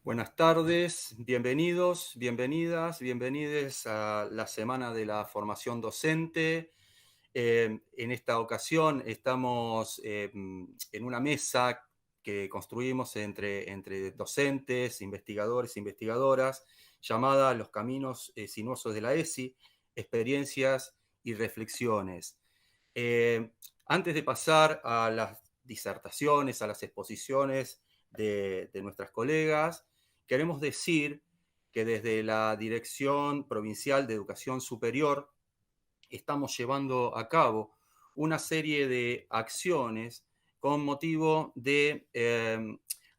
Buenas tardes, bienvenidos, bienvenidas, bienvenides a la Semana de la Formación Docente. En esta ocasión estamos en una mesa que construimos entre docentes, investigadores e investigadoras, llamada Los Caminos Sinuosos de la ESI, Experiencias y Reflexiones. Antes de pasar a las disertaciones, a las exposiciones de nuestras colegas, queremos decir que desde la Dirección Provincial de Educación Superior estamos llevando a cabo una serie de acciones con motivo de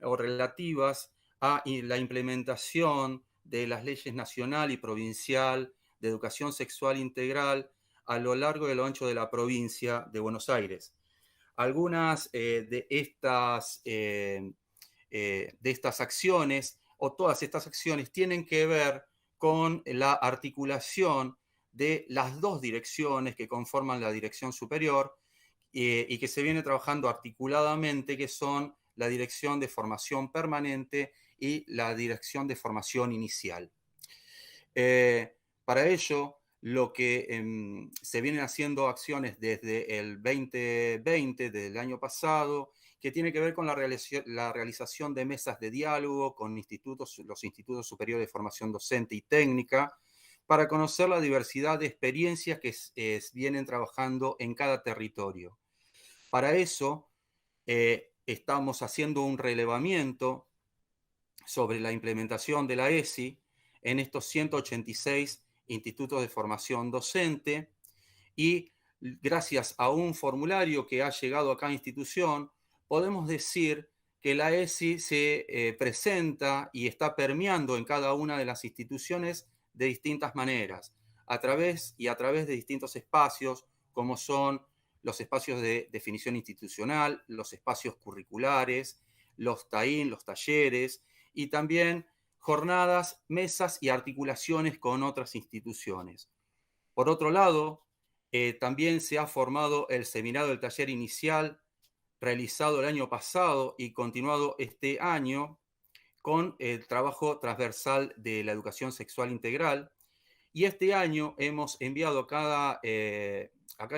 o relativas a la implementación de las leyes nacional y provincial de educación sexual integral a lo largo y a lo ancho de la provincia de Buenos Aires. Algunas de estas acciones, o todas estas acciones, tienen que ver con la articulación de las dos direcciones que conforman la dirección superior y que se viene trabajando articuladamente, que son la Dirección de Formación Permanente y la Dirección de Formación Inicial. Para ello, lo que se vienen haciendo acciones desde el 2020, desde el año pasado, que tiene que ver con la realización de mesas de diálogo con los institutos superiores de formación docente y técnica, para conocer la diversidad de experiencias que vienen trabajando en cada territorio. Para eso, estamos haciendo un relevamiento sobre la implementación de la ESI en estos 186 institutos de formación docente y gracias a un formulario que ha llegado a cada institución, podemos decir que la ESI se presenta y está permeando en cada una de las instituciones de distintas maneras, a través de distintos espacios, como son los espacios de definición institucional, los espacios curriculares, los TAIN, los talleres, y también jornadas, mesas y articulaciones con otras instituciones. Por otro lado, también se ha formado el seminario del taller inicial realizado el año pasado y continuado este año con el trabajo transversal de la educación sexual integral. Y este año hemos enviado a cada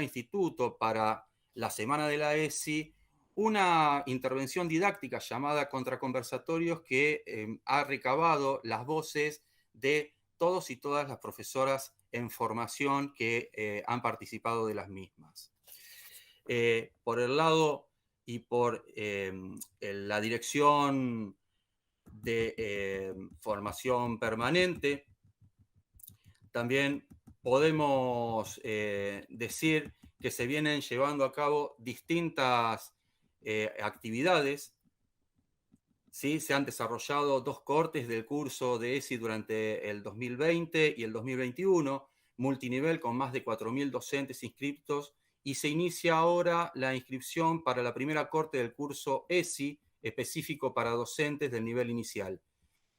instituto para la Semana de la ESI una intervención didáctica llamada Contraconversatorios que ha recabado las voces de todos y todas las profesoras en formación que han participado de las mismas. Por el lado y por la dirección de formación permanente, también podemos decir que se vienen llevando a cabo distintas actividades. ¿Sí? Se han desarrollado dos cortes del curso de ESI durante el 2020 y el 2021, multinivel con más de 4.000 docentes inscriptos, y se inicia ahora la inscripción para la primera corte del curso ESI, específico para docentes del nivel inicial.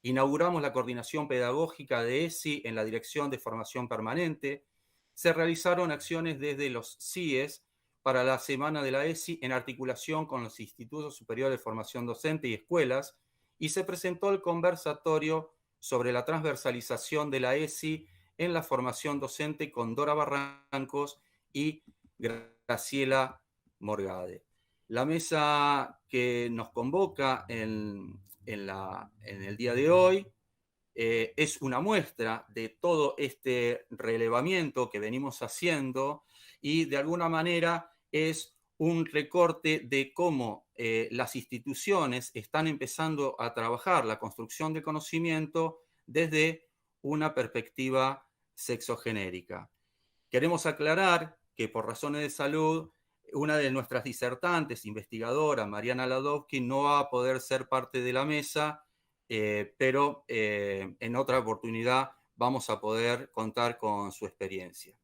Inauguramos la coordinación pedagógica de ESI en la Dirección de Formación Permanente. Se realizaron acciones desde los CIES para la Semana de la ESI en articulación con los Institutos Superiores de Formación Docente y escuelas, y se presentó el conversatorio sobre la transversalización de la ESI en la formación docente con Dora Barrancos y Graciela Morgade. La mesa que nos convoca en el día de hoy es una muestra de todo este relevamiento que venimos haciendo y de alguna manera es un recorte de cómo las instituciones están empezando a trabajar la construcción de conocimiento desde una perspectiva sexogenérica. Queremos aclarar que por razones de salud, una de nuestras disertantes, investigadora, Mariana Ladovsky, no va a poder ser parte de la mesa, pero en otra oportunidad vamos a poder contar con su experiencia.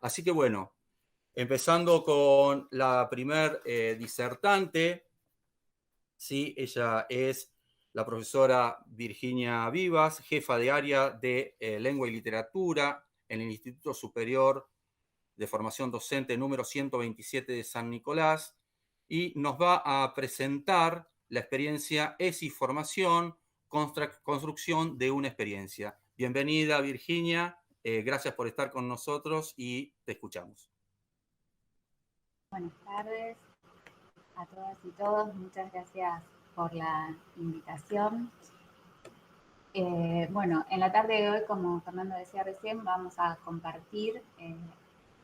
Así que bueno, empezando con la primer disertante, ¿sí? Ella es la profesora Virginia Vivas, jefa de área de Lengua y Literatura en el Instituto Superior de Formación Docente número 127 de San Nicolás, y nos va a presentar la experiencia ESI Formación construcción de una experiencia. Bienvenida, Virginia. Gracias por estar con nosotros y te escuchamos. Buenas tardes a todas y todos. Muchas gracias por la invitación. Bueno, en la tarde de hoy, como Fernando decía recién, vamos a compartir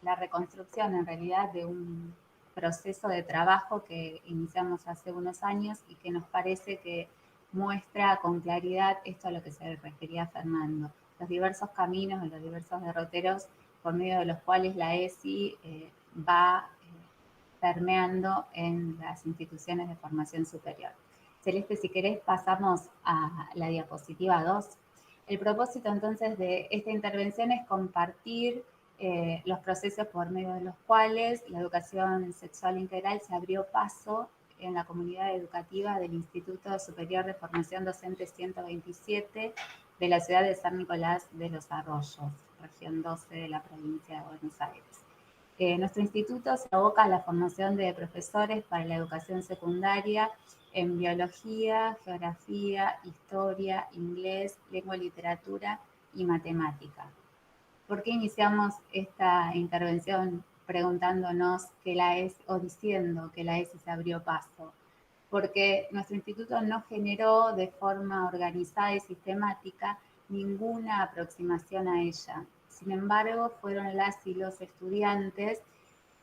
la reconstrucción en realidad de un proceso de trabajo que iniciamos hace unos años y que nos parece que muestra con claridad esto a lo que se refería Fernando, los diversos caminos, los diversos derroteros por medio de los cuales la ESI va permeando en las instituciones de formación superior. Celeste, si querés pasamos a la diapositiva 2. El propósito entonces de esta intervención es compartir los procesos por medio de los cuales la educación sexual integral se abrió paso en la comunidad educativa del Instituto Superior de Formación Docente 127 de la ciudad de San Nicolás de los Arroyos, región 12 de la provincia de Buenos Aires. Nuestro instituto se aboca a la formación de profesores para la educación secundaria en biología, geografía, historia, inglés, lengua y literatura y matemática. ¿Por qué iniciamos esta intervención preguntándonos qué la es o diciendo que la ESI se abrió paso? Porque nuestro instituto no generó de forma organizada y sistemática ninguna aproximación a ella. Sin embargo, fueron las y los estudiantes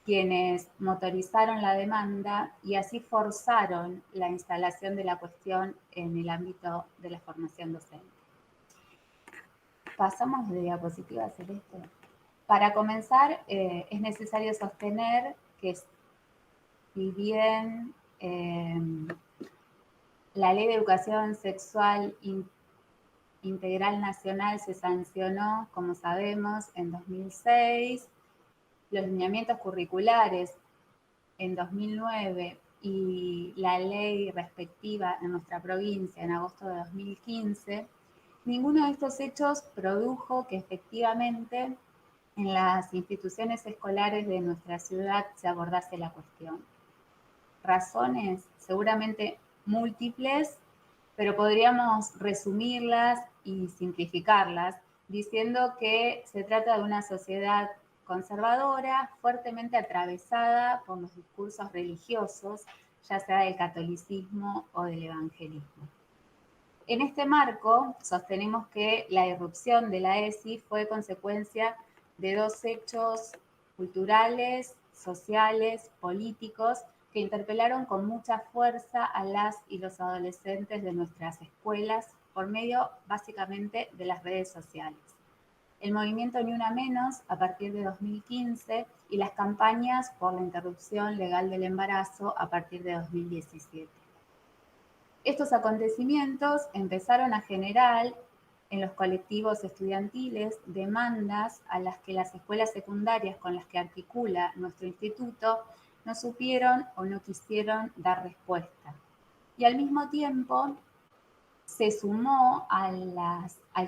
quienes motorizaron la demanda y así forzaron la instalación de la cuestión en el ámbito de la formación docente. Pasamos de diapositiva, Celeste. Para comenzar, es necesario sostener que si bien la Ley de Educación Sexual Integral Nacional se sancionó, como sabemos, en 2006, los lineamientos curriculares en 2009 y la ley respectiva en nuestra provincia en agosto de 2015, ninguno de estos hechos produjo que efectivamente en las instituciones escolares de nuestra ciudad se abordase la cuestión. Razones seguramente múltiples, pero podríamos resumirlas y simplificarlas diciendo que se trata de una sociedad conservadora, fuertemente atravesada por los discursos religiosos, ya sea del catolicismo o del evangelismo. En este marco, sostenemos que la irrupción de la ESI fue consecuencia de dos hechos culturales, sociales, políticos, que interpelaron con mucha fuerza a las y los adolescentes de nuestras escuelas por medio básicamente de las redes sociales. El movimiento Ni Una Menos a partir de 2015 y las campañas por la interrupción legal del embarazo a partir de 2017. Estos acontecimientos empezaron a generar en los colectivos estudiantiles demandas a las que las escuelas secundarias con las que articula nuestro instituto no supieron o no quisieron dar respuesta. Y al mismo tiempo se sumó al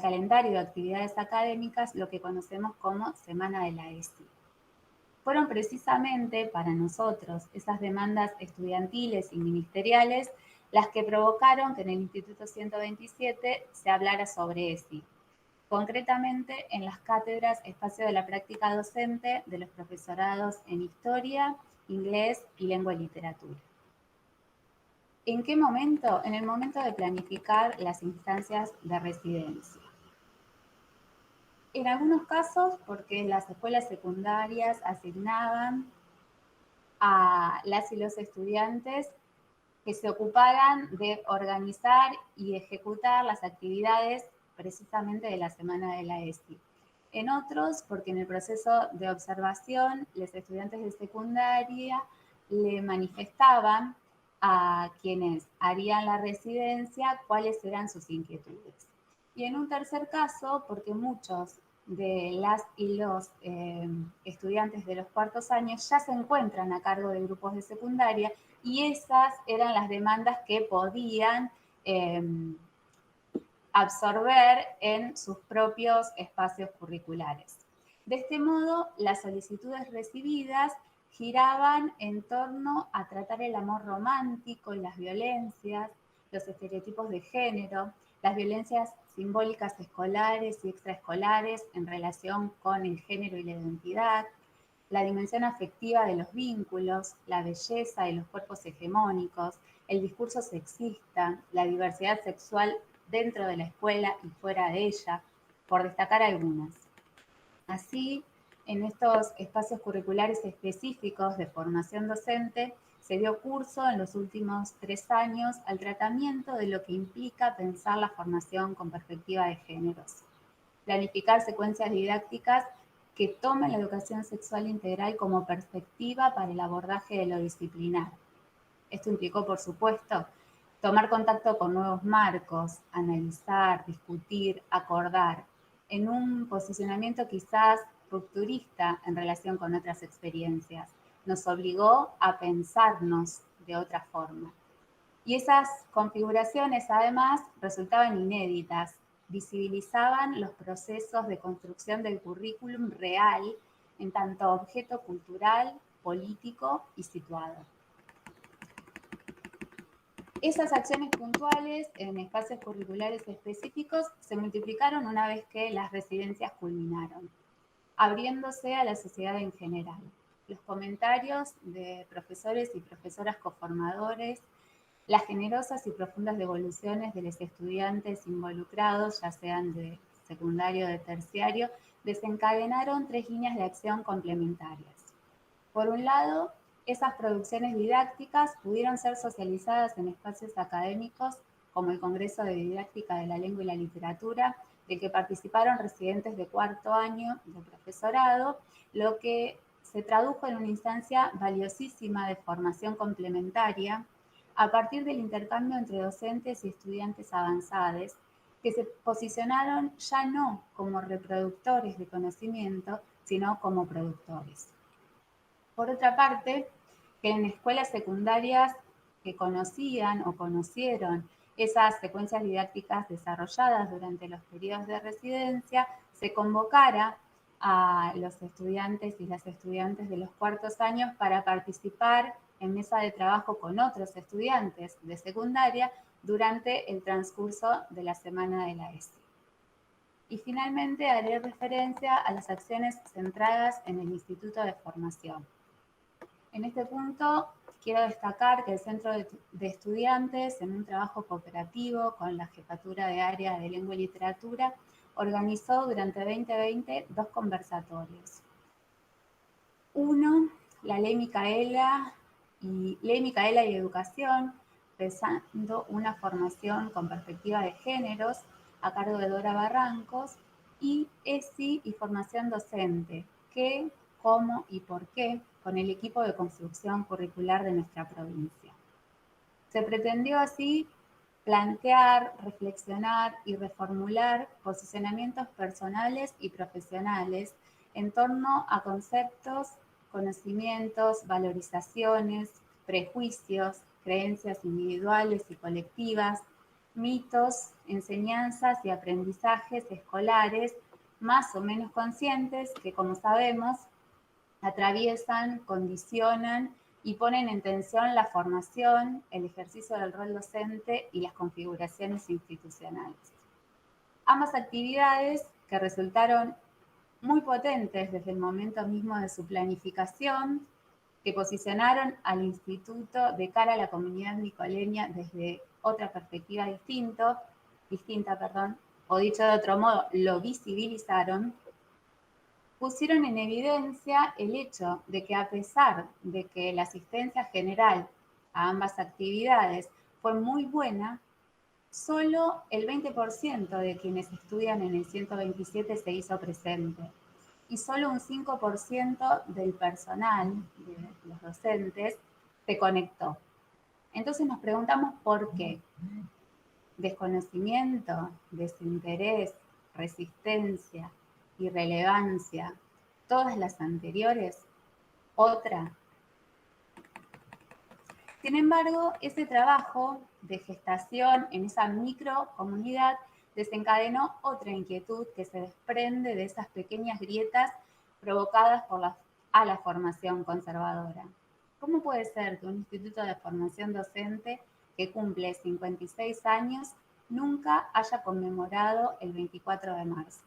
calendario de actividades académicas lo que conocemos como Semana de la ESI. Fueron precisamente para nosotros esas demandas estudiantiles y ministeriales las que provocaron que en el Instituto 127 se hablara sobre ESI, concretamente en las cátedras Espacio de la Práctica Docente de los profesorados en Historia, Inglés y Lengua y Literatura. ¿En qué momento? En el momento de planificar las instancias de residencia. En algunos casos, porque las escuelas secundarias asignaban a las y los estudiantes que se ocuparan de organizar y ejecutar las actividades precisamente de la Semana de la ESI. En otros, porque en el proceso de observación, los estudiantes de secundaria le manifestaban a quienes harían la residencia cuáles eran sus inquietudes. Y en un tercer caso, porque muchos de las y los estudiantes de los cuartos años ya se encuentran a cargo de grupos de secundaria y esas eran las demandas que podían absorber en sus propios espacios curriculares. De este modo, las solicitudes recibidas giraban en torno a tratar el amor romántico y las violencias, los estereotipos de género, las violencias simbólicas escolares y extraescolares en relación con el género y la identidad, la dimensión afectiva de los vínculos, la belleza de los cuerpos hegemónicos, el discurso sexista, la diversidad sexual dentro de la escuela y fuera de ella, por destacar algunas. Así, en estos espacios curriculares específicos de formación docente, se dio curso en los últimos 3 años al tratamiento de lo que implica pensar la formación con perspectiva de géneros. Planificar secuencias didácticas que tomen la educación sexual integral como perspectiva para el abordaje de lo disciplinar. Esto implicó, por supuesto, tomar contacto con nuevos marcos, analizar, discutir, acordar, en un posicionamiento quizás rupturista en relación con otras experiencias. Nos obligó a pensarnos de otra forma. Y esas configuraciones, además, resultaban inéditas, visibilizaban los procesos de construcción del currículum real en tanto objeto cultural, político y situado. Esas acciones puntuales en espacios curriculares específicos se multiplicaron una vez que las residencias culminaron, abriéndose a la sociedad en general. Los comentarios de profesores y profesoras coformadores, las generosas y profundas devoluciones de los estudiantes involucrados, ya sean de secundario o de terciario, desencadenaron 3 líneas de acción complementarias. Por un lado, esas producciones didácticas pudieron ser socializadas en espacios académicos como el Congreso de Didáctica de la Lengua y la Literatura, del que participaron residentes de 4º año de profesorado, lo que se tradujo en una instancia valiosísima de formación complementaria a partir del intercambio entre docentes y estudiantes avanzados, que se posicionaron ya no como reproductores de conocimiento, sino como productores. Por otra parte, que en escuelas secundarias que conocían o conocieron esas secuencias didácticas desarrolladas durante los periodos de residencia, se convocara a los estudiantes y las estudiantes de los 4º años para participar en mesa de trabajo con otros estudiantes de secundaria durante el transcurso de la semana de la ESI. Y finalmente haré referencia a las acciones centradas en el Instituto de Formación. En este punto quiero destacar que el Centro de Estudiantes, en un trabajo cooperativo con la Jefatura de Área de Lengua y Literatura, organizó durante 2020 2 conversatorios. Uno, la Ley Micaela y Educación, pensando una formación con perspectiva de géneros, a cargo de Dora Barrancos, y ESI y formación docente, qué, cómo y por qué, con el equipo de construcción curricular de nuestra provincia. Se pretendió así plantear, reflexionar y reformular posicionamientos personales y profesionales en torno a conceptos, conocimientos, valorizaciones, prejuicios, creencias individuales y colectivas, mitos, enseñanzas y aprendizajes escolares más o menos conscientes que, como sabemos, atraviesan, condicionan y ponen en tensión la formación, el ejercicio del rol docente y las configuraciones institucionales. Ambas actividades, que resultaron muy potentes desde el momento mismo de su planificación, que posicionaron al instituto de cara a la comunidad nicoleña desde otra perspectiva distinta, o dicho de otro modo, lo visibilizaron, pusieron en evidencia el hecho de que, a pesar de que la asistencia general a ambas actividades fue muy buena, solo el 20% de quienes estudian en el 127 se hizo presente y solo un 5% del personal, de los docentes, se conectó. Entonces nos preguntamos por qué. Desconocimiento, desinterés, resistencia, irrelevancia, todas las anteriores, otra. Sin embargo, ese trabajo de gestación en esa microcomunidad desencadenó otra inquietud que se desprende de esas pequeñas grietas provocadas por a la formación conservadora. ¿Cómo puede ser que un instituto de formación docente que cumple 56 años, nunca haya conmemorado el 24 de marzo.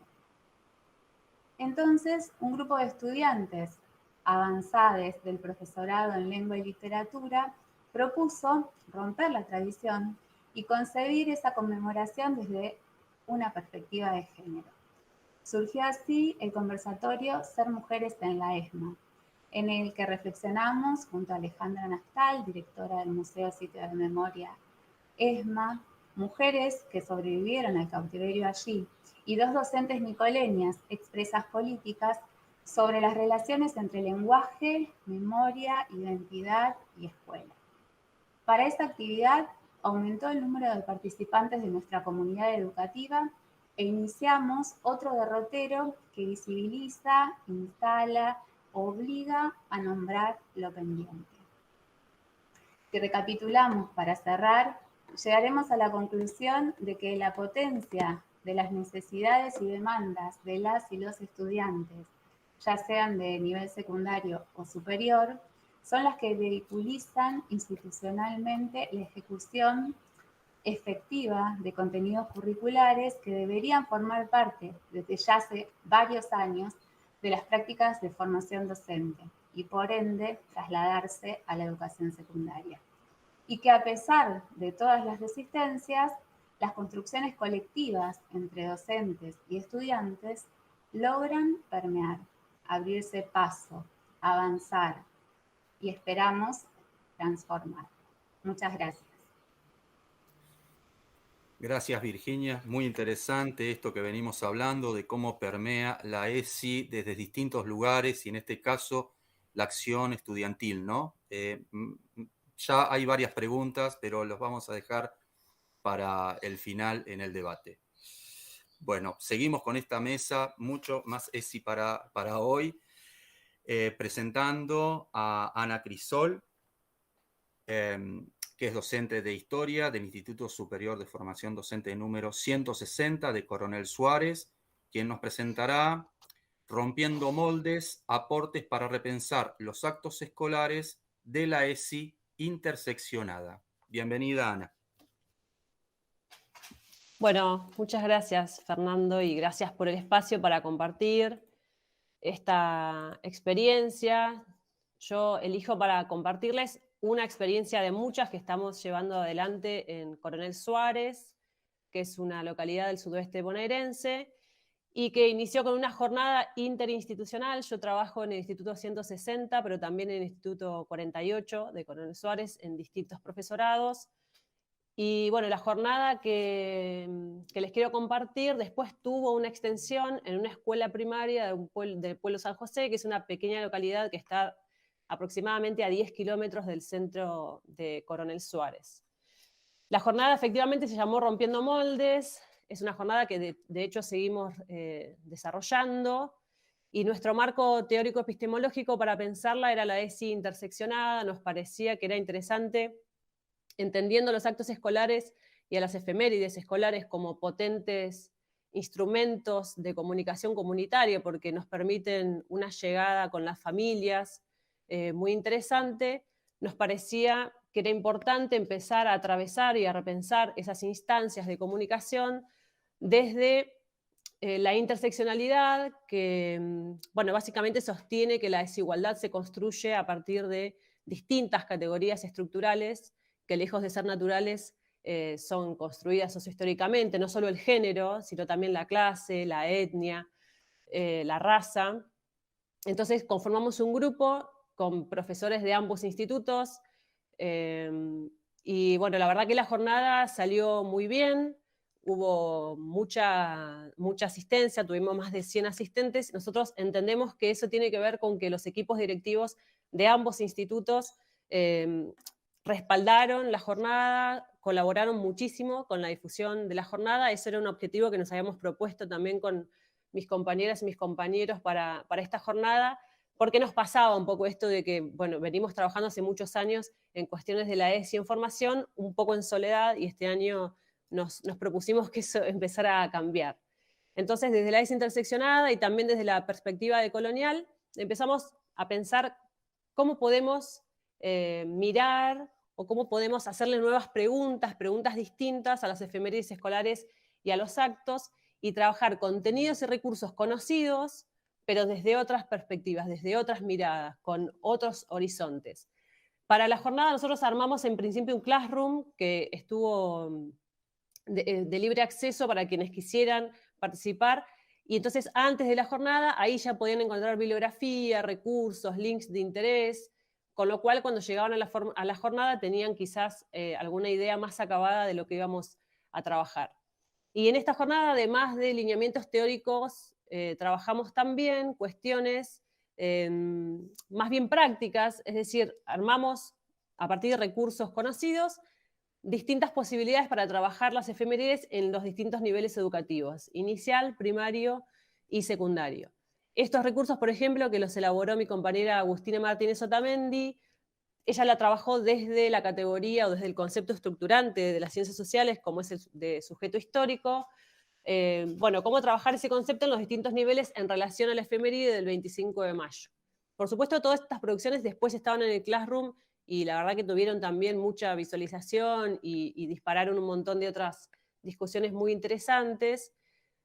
Entonces, un grupo de estudiantes avanzados del profesorado en lengua y literatura propuso romper la tradición y concebir esa conmemoración desde una perspectiva de género. Surgió así el conversatorio Ser Mujeres en la ESMA, en el que reflexionamos junto a Alejandra Nastal, directora del Museo Sitio de Memoria ESMA, mujeres que sobrevivieron al cautiverio allí, y 2 docentes nicoleñas, expresas políticas, sobre las relaciones entre lenguaje, memoria, identidad y escuela. Para esta actividad aumentó el número de participantes de nuestra comunidad educativa e iniciamos otro derrotero que visibiliza, instala, obliga a nombrar lo pendiente. Si recapitulamos para cerrar, llegaremos a la conclusión de que la potencia de las necesidades y demandas de las y los estudiantes, ya sean de nivel secundario o superior, son las que vehiculizan institucionalmente la ejecución efectiva de contenidos curriculares que deberían formar parte, desde ya hace varios años, de las prácticas de formación docente y por ende trasladarse a la educación secundaria. Y que a pesar de todas las resistencias, las construcciones colectivas entre docentes y estudiantes logran permear, abrirse paso, avanzar y esperamos transformar. Muchas gracias. Gracias, Virginia. Muy interesante esto que venimos hablando de cómo permea la ESI desde distintos lugares y en este caso la acción estudiantil, ¿no? Ya hay varias preguntas, pero los vamos a dejar para el final en el debate. Bueno, seguimos con esta mesa, mucho más ESI para hoy, presentando a Ana Crisol, que es docente de Historia del Instituto Superior de Formación Docente número 160 de Coronel Suárez, quien nos presentará Rompiendo Moldes, aportes para repensar los actos escolares de la ESI interseccionada. Bienvenida, Ana. Bueno, muchas gracias, Fernando, y gracias por el espacio para compartir esta experiencia. Yo elijo para compartirles una experiencia de muchas que estamos llevando adelante en Coronel Suárez, que es una localidad del sudoeste bonaerense, y que inició con una jornada interinstitucional. Yo trabajo en el Instituto 160, pero también en el Instituto 48 de Coronel Suárez, en distintos profesorados. Y bueno, la jornada que les quiero compartir después tuvo una extensión en una escuela primaria del pueblo San José, que es una pequeña localidad que está aproximadamente a 10 kilómetros del centro de Coronel Suárez. La jornada efectivamente se llamó Rompiendo Moldes, es una jornada que de hecho seguimos desarrollando, y nuestro marco teórico epistemológico para pensarla era la ESI interseccionada. Nos parecía que era interesante, entendiendo los actos escolares y a las efemérides escolares como potentes instrumentos de comunicación comunitaria, porque nos permiten una llegada con las familias muy interesante. Nos parecía que era importante empezar a atravesar y a repensar esas instancias de comunicación desde la interseccionalidad, que bueno, básicamente sostiene que la desigualdad se construye a partir de distintas categorías estructurales que, lejos de ser naturales, son construidas sociohistóricamente, no solo el género, sino también la clase, la etnia, la raza. Entonces conformamos un grupo con profesores de ambos institutos, y bueno, la verdad que la jornada salió muy bien, hubo mucha asistencia, tuvimos más de 100 asistentes. Nosotros entendemos que eso tiene que ver con que los equipos directivos de ambos institutos respaldaron la jornada, colaboraron muchísimo con la difusión de la jornada. Ese era un objetivo que nos habíamos propuesto también con mis compañeras y mis compañeros para esta jornada, porque nos pasaba un poco esto de que, bueno, venimos trabajando hace muchos años en cuestiones de la ESI en formación, un poco en soledad, y este año nos propusimos que eso empezara a cambiar. Entonces, desde la ESI interseccionada y también desde la perspectiva de colonial, empezamos a pensar cómo podemos mirar o cómo podemos hacerle nuevas preguntas distintas a las efemérides escolares y a los actos, y trabajar contenidos y recursos conocidos, pero desde otras perspectivas, desde otras miradas, con otros horizontes. Para la jornada nosotros armamos en principio un classroom que estuvo de libre acceso para quienes quisieran participar, y entonces antes de la jornada ahí ya podían encontrar bibliografía, recursos, links de interés, con lo cual cuando llegaban a la jornada tenían quizás alguna idea más acabada de lo que íbamos a trabajar. Y en esta jornada, además de lineamientos teóricos, trabajamos también cuestiones más bien prácticas, es decir, armamos a partir de recursos conocidos distintas posibilidades para trabajar las efemérides en los distintos niveles educativos, inicial, primario y secundario. Estos recursos, por ejemplo, que los elaboró mi compañera Agustina Martínez Otamendi, ella la trabajó desde la categoría o desde el concepto estructurante de las ciencias sociales, como es el de sujeto histórico. Bueno, cómo trabajar ese concepto en los distintos niveles en relación a la efeméride del 25 de mayo. Por supuesto, todas estas producciones después estaban en el Classroom y la verdad que tuvieron también mucha visualización y dispararon un montón de otras discusiones muy interesantes.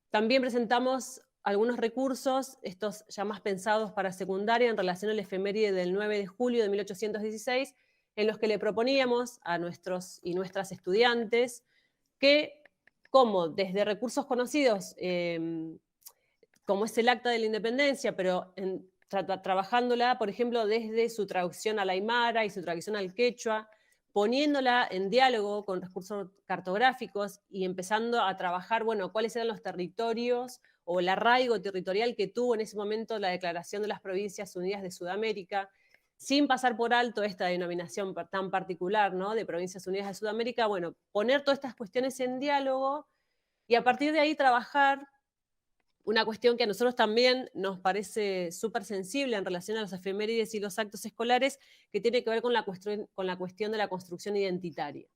También presentamos algunos recursos, estos ya más pensados para secundaria en relación a la efeméride del 9 de julio de 1816, en los que le proponíamos a nuestros y nuestras estudiantes que, como desde recursos conocidos, como es el Acta de la Independencia, pero trabajándola, por ejemplo, desde su traducción al aymara y su traducción al quechua, poniéndola en diálogo con recursos cartográficos y empezando a trabajar, bueno, cuáles eran los territorios o el arraigo territorial que tuvo en ese momento la Declaración de las Provincias Unidas de Sudamérica, sin pasar por alto esta denominación tan particular, ¿no?, de Provincias Unidas de Sudamérica. Bueno, poner todas estas cuestiones en diálogo y a partir de ahí trabajar una cuestión que a nosotros también nos parece súper sensible en relación a las efemérides y los actos escolares, que tiene que ver con la cuestión de la construcción identitaria.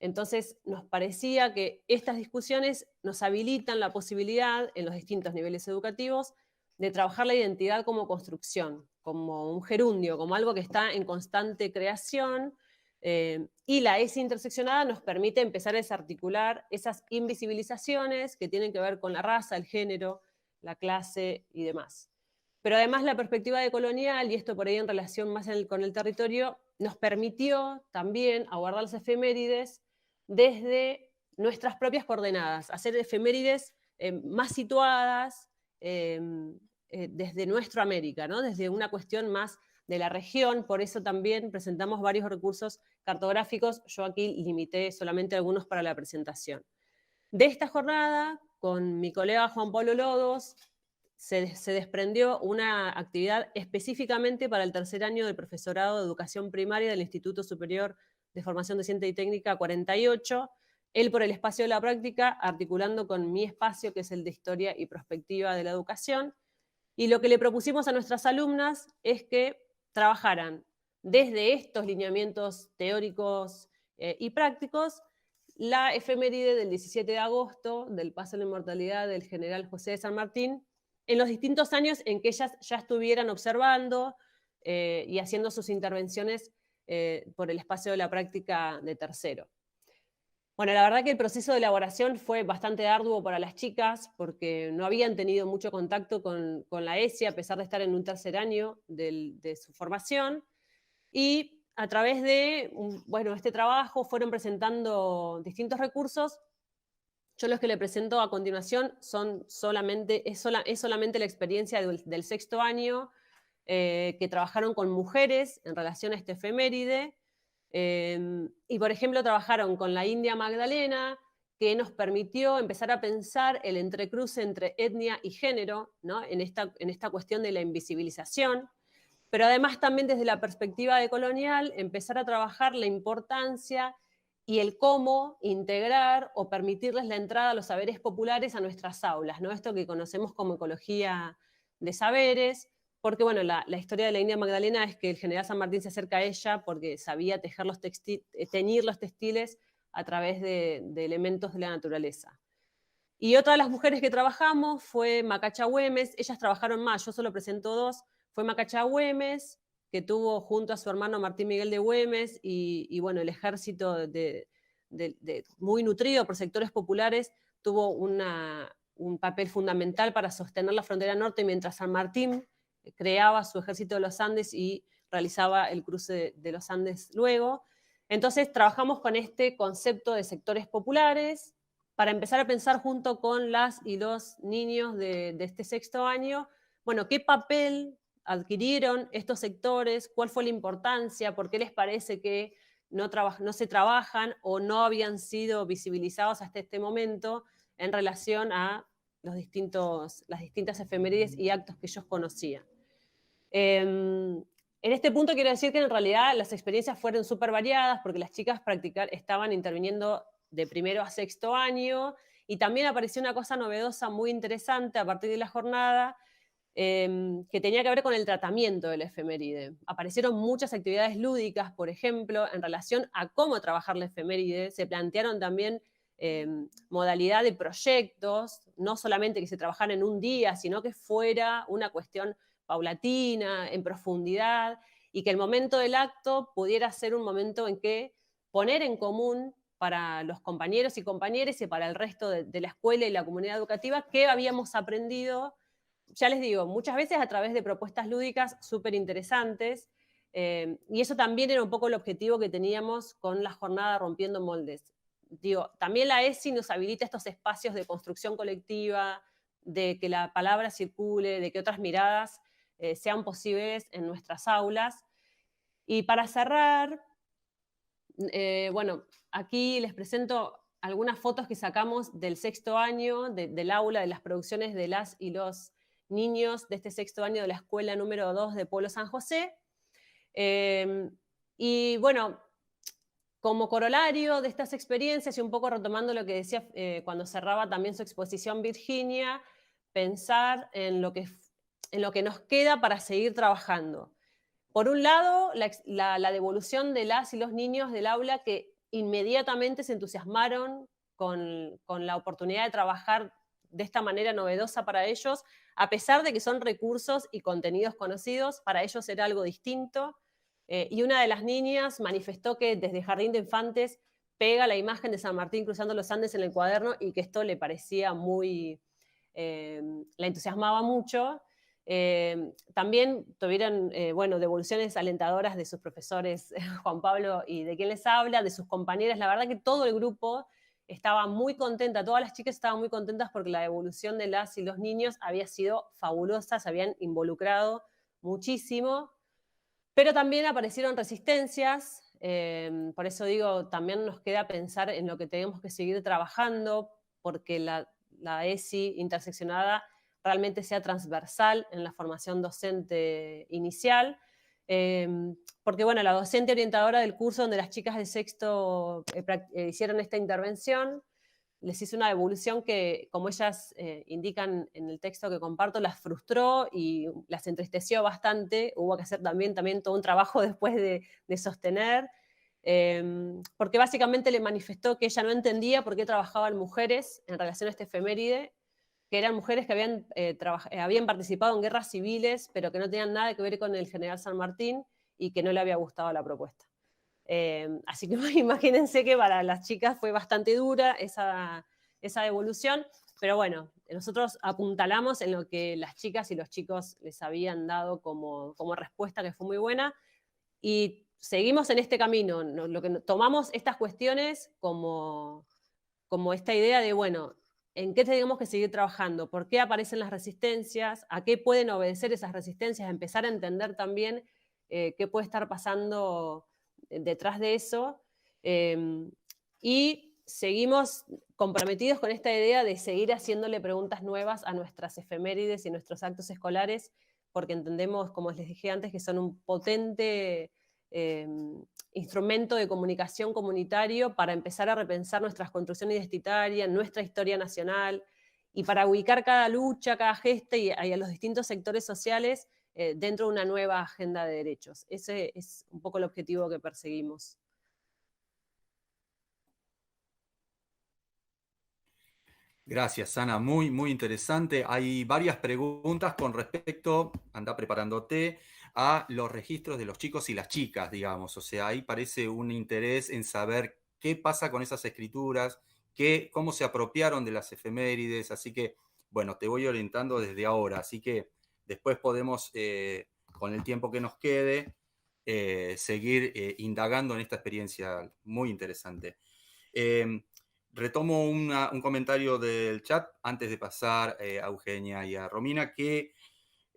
Entonces, nos parecía que estas discusiones nos habilitan la posibilidad, en los distintos niveles educativos, de trabajar la identidad como construcción, como un gerundio, como algo que está en constante creación, y la ESI interseccionada nos permite empezar a desarticular esas invisibilizaciones que tienen que ver con la raza, el género, la clase y demás. Pero además la perspectiva decolonial, y esto por ahí en relación más con el territorio, nos permitió también abordar las efemérides desde nuestras propias coordenadas, hacer efemérides más situadas desde nuestra América, ¿no?, desde una cuestión más de la región. Por eso también presentamos varios recursos cartográficos. Yo aquí limité solamente algunos para la presentación. De esta jornada, con mi colega Juan Pablo Lodos, se desprendió una actividad específicamente para el tercer año del profesorado de educación primaria del Instituto Superior de Formación Docente y Técnica 48, él por el espacio de la práctica, articulando con mi espacio, que es el de historia y prospectiva de la educación. Y lo que le propusimos a nuestras alumnas es que trabajaran desde estos lineamientos teóricos y prácticos la efeméride del 17 de agosto, del paso a la inmortalidad del general José de San Martín, en los distintos años en que ellas ya estuvieran observando y haciendo sus intervenciones por el espacio de la práctica de tercero. Bueno, la verdad que el proceso de elaboración fue bastante arduo para las chicas porque no habían tenido mucho contacto con la ESI, a pesar de estar en un tercer año de su formación, y a través de este trabajo fueron presentando distintos recursos. Yo los que le presento a continuación es solamente la experiencia del sexto año, que trabajaron con mujeres en relación a esta efeméride, y por ejemplo trabajaron con la India Magdalena, que nos permitió empezar a pensar el entrecruce entre etnia y género, ¿no?, en esta cuestión de la invisibilización, pero además también desde la perspectiva decolonial empezar a trabajar la importancia y el cómo integrar o permitirles la entrada a los saberes populares a nuestras aulas, ¿no?, esto que conocemos como ecología de saberes, porque bueno, la historia de la India Magdalena es que el general San Martín se acerca a ella porque sabía teñir los textiles a través de elementos de la naturaleza. Y otra de las mujeres que trabajamos fue Macacha Güemes. Ellas trabajaron más, yo solo presento dos. Fue Macacha Güemes, que tuvo junto a su hermano Martín Miguel de Güemes y bueno, el ejército muy nutrido por sectores populares, tuvo un papel fundamental para sostener la frontera norte mientras San Martín creaba su ejército de los Andes y realizaba el cruce de los Andes luego. Entonces trabajamos con este concepto de sectores populares para empezar a pensar junto con las y los niños de este sexto año, bueno, ¿qué papel adquirieron estos sectores? ¿Cuál fue la importancia? ¿Por qué les parece que no se trabajan o no habían sido visibilizados hasta este momento en relación a las distintas efemérides y actos que ellos conocían? En este punto quiero decir que en realidad las experiencias fueron súper variadas porque las chicas estaban interviniendo de primero a sexto año y también apareció una cosa novedosa muy interesante a partir de la jornada que tenía que ver con el tratamiento de la efeméride. Aparecieron muchas actividades lúdicas, por ejemplo, en relación a cómo trabajar la efeméride. Se plantearon también modalidad de proyectos, no solamente que se trabajara en un día, sino que fuera una cuestión paulatina, en profundidad, y que el momento del acto pudiera ser un momento en que poner en común para los compañeros y compañeras y para el resto de la escuela y la comunidad educativa qué habíamos aprendido, ya les digo, muchas veces a través de propuestas lúdicas súper interesantes, y eso también era un poco el objetivo que teníamos con la jornada Rompiendo Moldes. Digo, también la ESI nos habilita estos espacios de construcción colectiva, de que la palabra circule, de que otras miradas sean posibles en nuestras aulas. Y para cerrar, bueno, aquí les presento algunas fotos que sacamos del sexto año, del aula, de las producciones de las y los niños de este sexto año de la escuela número 2 de Pueblo San José. Y bueno, como corolario de estas experiencias y un poco retomando lo que decía cuando cerraba también su exposición Virginia, pensar en lo que nos queda para seguir trabajando. Por un lado, la devolución de las y los niños del aula que inmediatamente se entusiasmaron con la oportunidad de trabajar de esta manera novedosa para ellos, a pesar de que son recursos y contenidos conocidos, para ellos era algo distinto. Y una de las niñas manifestó que desde Jardín de Infantes pega la imagen de San Martín cruzando los Andes en el cuaderno y que esto le parecía la entusiasmaba mucho. También tuvieron bueno, devoluciones alentadoras de sus profesores Juan Pablo y de quien les habla, de sus compañeras. La verdad que todo el grupo estaba muy contenta, todas las chicas estaban muy contentas porque la devolución de las y los niños había sido fabulosa, se habían involucrado muchísimo, pero también aparecieron resistencias, por eso digo, también nos queda pensar en lo que tenemos que seguir trabajando, porque la ESI interseccionada realmente sea transversal en la formación docente inicial, porque bueno, la docente orientadora del curso donde las chicas de sexto hicieron esta intervención, les hizo una devolución que, como ellas indican en el texto que comparto, las frustró y las entristeció bastante. Hubo que hacer también todo un trabajo después de sostener, porque básicamente le manifestó que ella no entendía por qué trabajaban mujeres en relación a este efeméride, que eran mujeres que habían participado en guerras civiles, pero que no tenían nada que ver con el general San Martín y que no le había gustado la propuesta. Así que imagínense que para las chicas fue bastante dura esa devolución, pero bueno, nosotros apuntalamos en lo que las chicas y los chicos les habían dado como respuesta, que fue muy buena, y seguimos en este camino. Lo que tomamos estas cuestiones como esta idea de, bueno, ¿en qué tenemos que seguir trabajando? ¿Por qué aparecen las resistencias? ¿A qué pueden obedecer esas resistencias? Empezar a entender también qué puede estar pasando detrás de eso. Y seguimos comprometidos con esta idea de seguir haciéndole preguntas nuevas a nuestras efemérides y nuestros actos escolares, porque entendemos, como les dije antes, que son un potente instrumento de comunicación comunitario para empezar a repensar nuestras construcciones identitarias, nuestra historia nacional, y para ubicar cada lucha, cada gesta y a los distintos sectores sociales dentro de una nueva agenda de derechos. Ese es un poco el objetivo que perseguimos. Gracias, Ana. Muy, muy interesante. Hay varias preguntas con respecto, anda preparándote, a los registros de los chicos y las chicas, digamos. O sea, ahí parece un interés en saber qué pasa con esas escrituras, cómo se apropiaron de las efemérides. Así que, bueno, te voy orientando desde ahora. Así que después podemos, con el tiempo que nos quede, seguir indagando en esta experiencia muy interesante. Retomo un comentario del chat antes de pasar a Eugenia y a Romina, que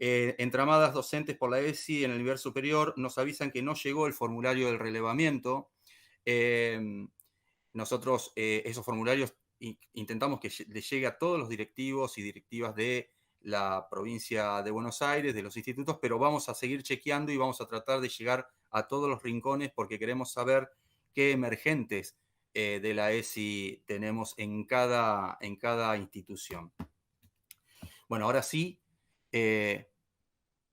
entramadas docentes por la ESI en el nivel superior nos avisan que no llegó el formulario del relevamiento. Nosotros esos formularios intentamos que les llegue a todos los directivos y directivas de la provincia de Buenos Aires, de los institutos, pero vamos a seguir chequeando y vamos a tratar de llegar a todos los rincones porque queremos saber qué emergentes de la ESI tenemos en cada institución. Bueno, ahora sí,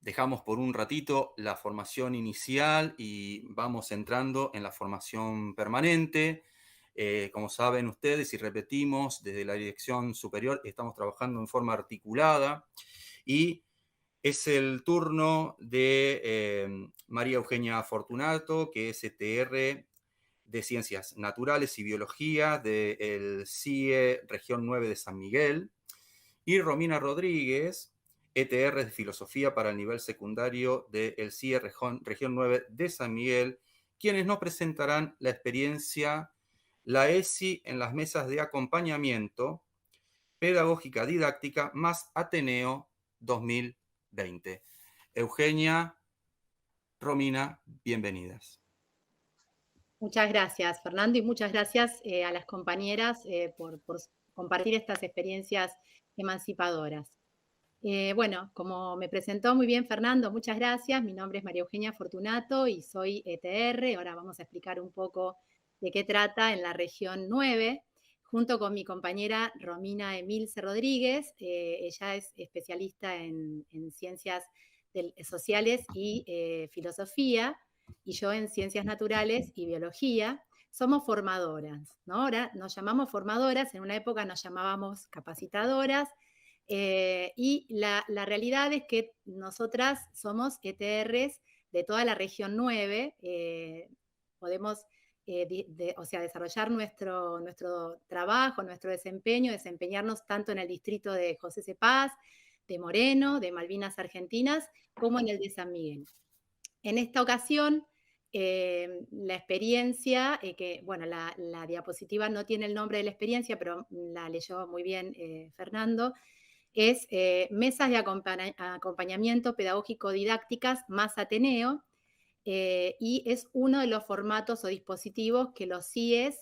dejamos por un ratito la formación inicial y vamos entrando en la formación permanente. Como saben ustedes y repetimos, desde la dirección superior estamos trabajando en forma articulada y es el turno de María Eugenia Fortunato, que es ETR de Ciencias Naturales y Biología del CIE Región 9 de San Miguel, y Romina Rodríguez, ETR de Filosofía para el nivel secundario del CIE Región 9 de San Miguel, quienes nos presentarán la experiencia La ESI en las mesas de acompañamiento pedagógica didáctica más Ateneo 2020. Eugenia, Romina, bienvenidas. Muchas gracias, Fernando, y muchas gracias a las compañeras por compartir estas experiencias emancipadoras. Bueno, como me presentó muy bien Fernando, muchas gracias. Mi nombre es María Eugenia Fortunato y soy ETR. Ahora vamos a explicar un poco de qué trata en la región 9, junto con mi compañera Romina Emilce Rodríguez. Ella es especialista en ciencias sociales y filosofía, y yo en ciencias naturales y biología. Somos formadoras, ¿no? Ahora nos llamamos formadoras, en una época nos llamábamos capacitadoras, y la realidad es que nosotras somos ETRs de toda la región 9, podemos desarrollar nuestro trabajo, nuestro desempeñarnos tanto en el distrito de José C. Paz, de Moreno, de Malvinas Argentinas, como en el de San Miguel. En esta ocasión, la experiencia, bueno, la diapositiva no tiene el nombre de la experiencia, pero la leyó muy bien Fernando, es Mesas de Acompañamiento Pedagógico Didácticas más Ateneo, y es uno de los formatos o dispositivos que los CIES,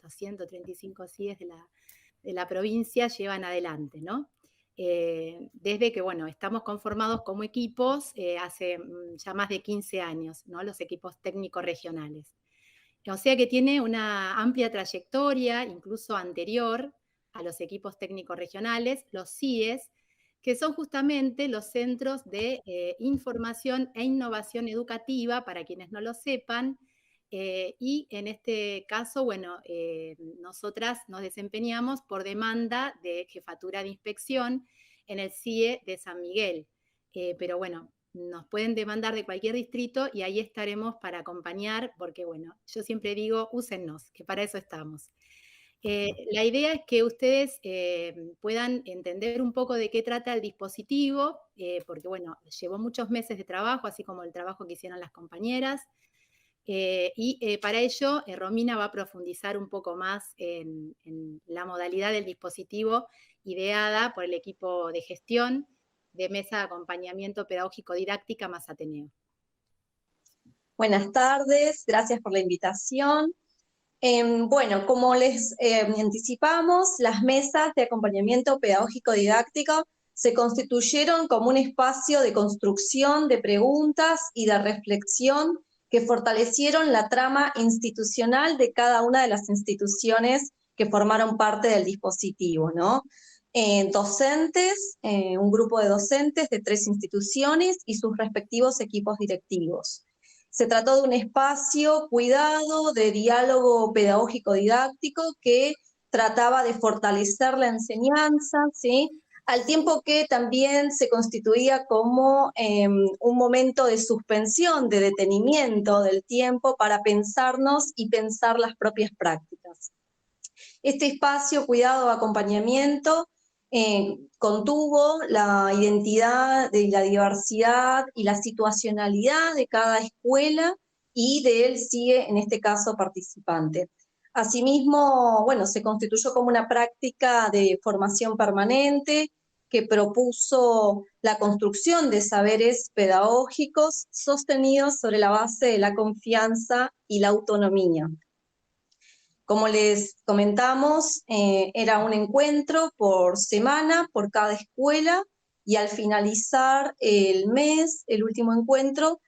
los 135 CIES de la provincia llevan adelante, ¿no? Desde que, bueno, estamos conformados como equipos hace ya más de 15 años, ¿no? Los equipos técnicos regionales. O sea que tiene una amplia trayectoria, incluso anterior a los equipos técnicos regionales, los CIES, que son justamente los centros de información e innovación educativa, para quienes no lo sepan, y en este caso, bueno, nosotras nos desempeñamos por demanda de Jefatura de Inspección en el CIE de San Miguel. Pero bueno, nos pueden demandar de cualquier distrito y ahí estaremos para acompañar, porque bueno, yo siempre digo, úsennos, que para eso estamos. La idea es que ustedes puedan entender un poco de qué trata el dispositivo, porque bueno, llevó muchos meses de trabajo, así como el trabajo que hicieron las compañeras. Para ello, Romina va a profundizar un poco más en la modalidad del dispositivo ideada por el equipo de gestión de Mesa de Acompañamiento Pedagógico Didáctica más Ateneo. Buenas tardes, gracias por la invitación. Bueno, como les anticipamos, las mesas de acompañamiento pedagógico didáctico se constituyeron como un espacio de construcción de preguntas y de reflexión que fortalecieron la trama institucional de cada una de las instituciones que formaron parte del dispositivo, ¿no? Docentes, un grupo de docentes de 3 instituciones y sus respectivos equipos directivos. Se trató de un espacio cuidado, de diálogo pedagógico didáctico que trataba de fortalecer la enseñanza, ¿sí?, al tiempo que también se constituía como un momento de suspensión, de detenimiento del tiempo para pensarnos y pensar las propias prácticas. Este espacio, cuidado, acompañamiento, contuvo la identidad de la diversidad y la situacionalidad de cada escuela y de él sigue, en este caso, participante. Asimismo, bueno, se constituyó como una práctica de formación permanente que propuso la construcción de saberes pedagógicos sostenidos sobre la base de la confianza y la autonomía. Como les comentamos, era un encuentro por semana, por cada escuela, y al finalizar el mes, el último encuentro,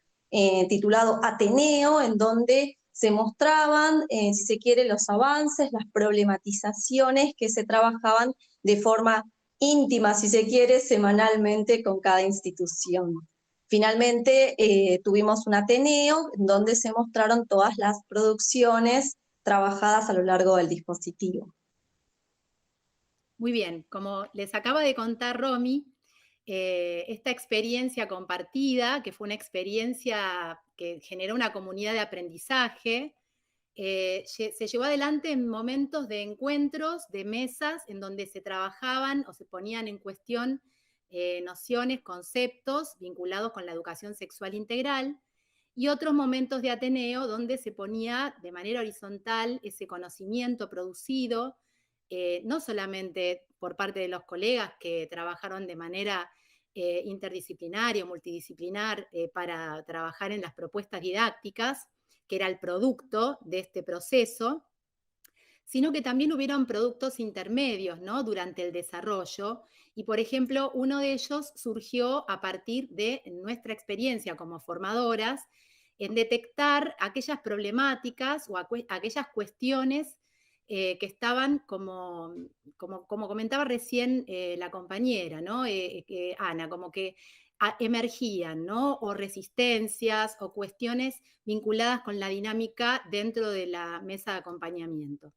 titulado Ateneo, en donde se mostraban, si se quiere, los avances, las problematizaciones que se trabajaban de forma íntima, si se quiere, semanalmente con cada institución. Finalmente tuvimos un Ateneo, en donde se mostraron todas las producciones trabajadas a lo largo del dispositivo. Muy bien, como les acaba de contar Romy, esta experiencia compartida, que fue una experiencia que generó una comunidad de aprendizaje, se llevó adelante en momentos de encuentros, de mesas, en donde se trabajaban o se ponían en cuestión nociones, conceptos vinculados con la educación sexual integral, y otros momentos de Ateneo donde se ponía de manera horizontal ese conocimiento producido, no solamente por parte de los colegas que trabajaron de manera interdisciplinaria o multidisciplinar para trabajar en las propuestas didácticas, que era el producto de este proceso, sino que también hubieron productos intermedios, ¿no?, durante el desarrollo. Y, por ejemplo, uno de ellos surgió a partir de nuestra experiencia como formadoras en detectar aquellas problemáticas o aquellas cuestiones que estaban, como comentaba recién la compañera, ¿no? Ana, como que emergían, ¿no? O resistencias o cuestiones vinculadas con la dinámica dentro de la mesa de acompañamiento.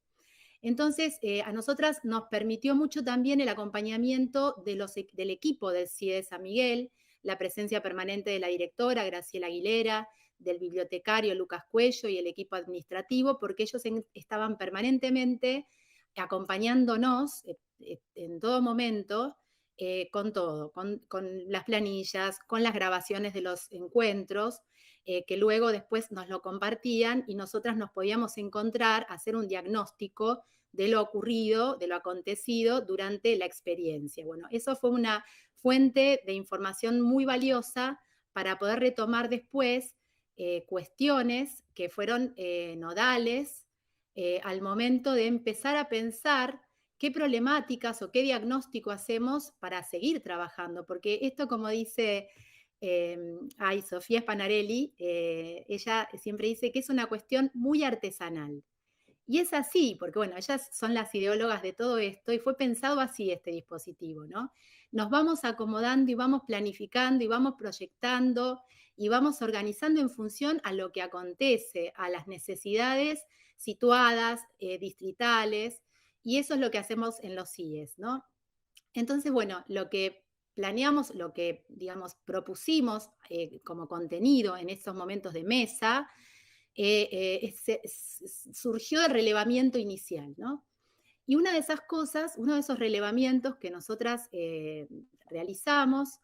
Entonces, a nosotras nos permitió mucho también el acompañamiento del equipo del CIE de San Miguel, la presencia permanente de la directora, Graciela Aguilera, del bibliotecario Lucas Cuello y el equipo administrativo, porque ellos estaban permanentemente acompañándonos en todo momento, con todo, con las planillas, con las grabaciones de los encuentros, que luego después nos lo compartían y nosotras nos podíamos encontrar, hacer un diagnóstico de lo ocurrido, de lo acontecido durante la experiencia. Bueno, eso fue una fuente de información muy valiosa para poder retomar después cuestiones que fueron nodales al momento de empezar a pensar qué problemáticas o qué diagnóstico hacemos para seguir trabajando, porque esto, como dice Sofía Spanarelli, ella siempre dice que es una cuestión muy artesanal. Y es así, porque bueno, ellas son las ideólogas de todo esto y fue pensado así este dispositivo, ¿no? Nos vamos acomodando y vamos planificando y vamos proyectando y vamos organizando en función a lo que acontece, a las necesidades situadas, distritales, y eso es lo que hacemos en los CIES, ¿no? Entonces, bueno, lo que planeamos, lo que, digamos, propusimos como contenido en estos momentos de mesa, surgió del relevamiento inicial, ¿no? Y una de esas cosas, uno de esos relevamientos que nosotras realizamos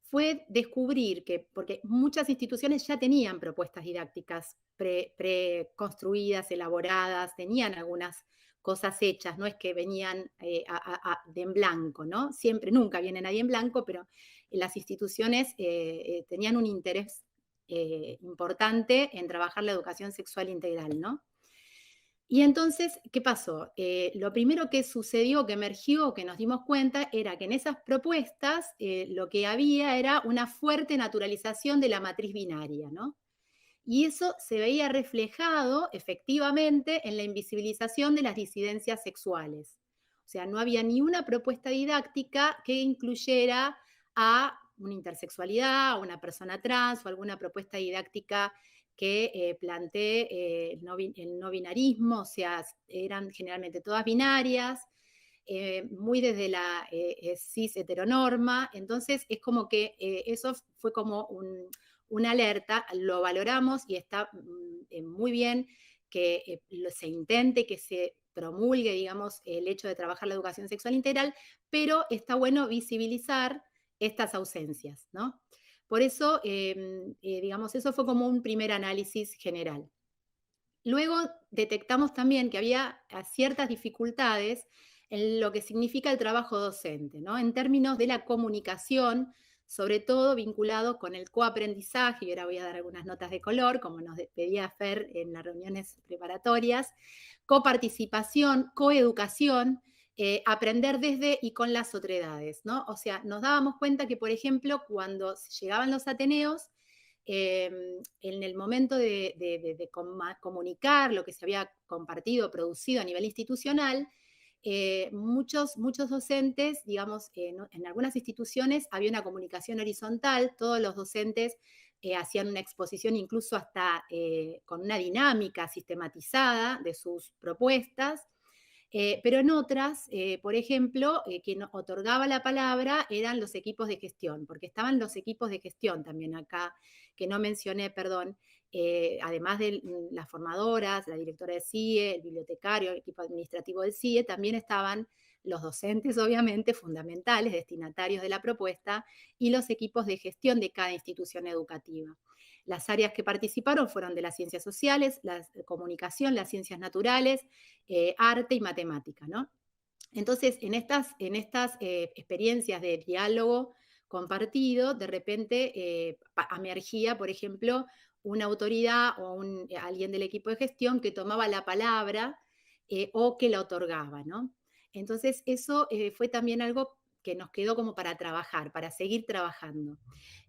fue descubrir que, porque muchas instituciones ya tenían propuestas didácticas preconstruidas, elaboradas, tenían algunas cosas hechas, no es que venían de en blanco, ¿no? Siempre, nunca viene nadie en blanco, pero las instituciones tenían un interés importante en trabajar la educación sexual integral, ¿no? Y entonces, ¿qué pasó? Lo primero que sucedió, que emergió, que nos dimos cuenta, era que en esas propuestas lo que había era una fuerte naturalización de la matriz binaria, ¿no? Y eso se veía reflejado efectivamente en la invisibilización de las disidencias sexuales. O sea, no había ni una propuesta didáctica que incluyera a una intersexualidad, a una persona trans o alguna propuesta didáctica que plantee el no binarismo, o sea, eran generalmente todas binarias, muy desde la cis heteronorma, entonces es como que eso fue como una alerta, lo valoramos y está muy bien que se intente, que se promulgue, digamos, el hecho de trabajar la educación sexual integral, pero está bueno visibilizar estas ausencias, ¿no? Por eso, digamos, eso fue como un primer análisis general. Luego detectamos también que había ciertas dificultades en lo que significa el trabajo docente, ¿no? En términos de la comunicación, sobre todo vinculado con el coaprendizaje, y ahora voy a dar algunas notas de color, como nos pedía Fer en las reuniones preparatorias, coparticipación, coeducación, aprender desde y con las otredades, ¿no? O sea, nos dábamos cuenta que, por ejemplo, cuando llegaban los ateneos, en el momento de comunicar lo que se había compartido, producido a nivel institucional, muchos docentes, digamos, en algunas instituciones había una comunicación horizontal, todos los docentes hacían una exposición incluso hasta con una dinámica sistematizada de sus propuestas, pero en otras, por ejemplo, quien otorgaba la palabra eran los equipos de gestión, porque estaban los equipos de gestión también acá, que no mencioné, perdón, además de las formadoras, la directora del CIE, el bibliotecario, el equipo administrativo del CIE, también estaban los docentes, obviamente, fundamentales, destinatarios de la propuesta, y los equipos de gestión de cada institución educativa. Las áreas que participaron fueron de las ciencias sociales, la comunicación, las ciencias naturales, arte y matemática, ¿no? Entonces, en estas experiencias de diálogo compartido, de repente emergía, por ejemplo, una autoridad o alguien del equipo de gestión que tomaba la palabra o que la otorgaba, ¿no? Entonces, eso fue también algo que nos quedó como para trabajar, para seguir trabajando.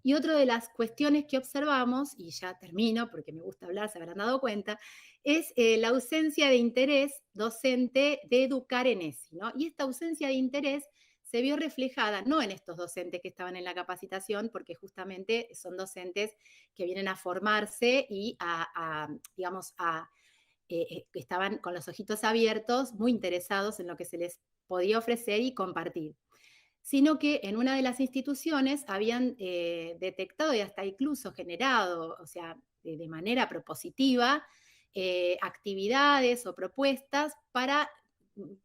Y otra de las cuestiones que observamos, y ya termino porque me gusta hablar, se habrán dado cuenta, es la ausencia de interés docente de educar en ESI, ¿no? Y esta ausencia de interés se vio reflejada no en estos docentes que estaban en la capacitación, porque justamente son docentes que vienen a formarse y digamos, estaban con los ojitos abiertos, muy interesados en lo que se les podía ofrecer y compartir, sino que en una de las instituciones habían detectado y hasta incluso generado, o sea, de manera propositiva, actividades o propuestas para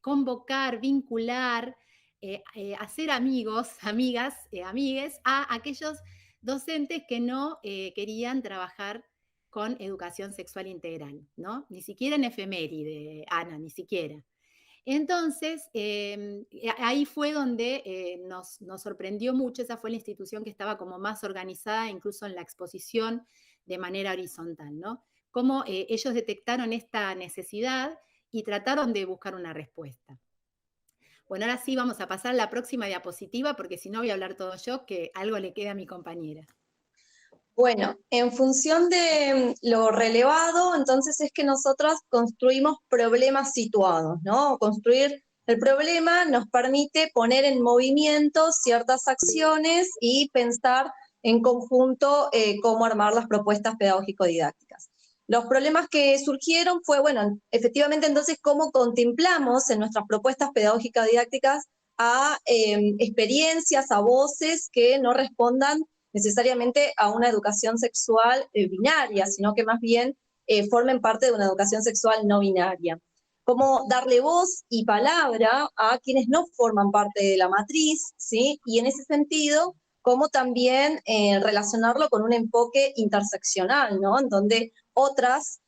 convocar, vincular, hacer amigos, amigas, amigues a aquellos docentes que no querían trabajar con educación sexual integral, ¿no? Ni siquiera en efeméride, Ana, ni siquiera. Entonces, ahí fue donde nos sorprendió mucho, esa fue la institución que estaba como más organizada, incluso en la exposición de manera horizontal, ¿no? Cómo ellos detectaron esta necesidad y trataron de buscar una respuesta. Bueno, ahora sí vamos a pasar a la próxima diapositiva, porque si no voy a hablar todo yo, que algo le queda a mi compañera. Bueno, en función de lo relevado, entonces es que nosotros construimos problemas situados, ¿no? Construir el problema nos permite poner en movimiento ciertas acciones y pensar en conjunto cómo armar las propuestas pedagógico-didácticas. Los problemas que surgieron fue, bueno, efectivamente entonces cómo contemplamos en nuestras propuestas pedagógico-didácticas a experiencias, a voces que no respondan necesariamente a una educación sexual binaria, sino que más bien formen parte de una educación sexual no binaria. Cómo darle voz y palabra a quienes no forman parte de la matriz, ¿sí? Y en ese sentido, cómo también relacionarlo con un enfoque interseccional, ¿no? En donde otras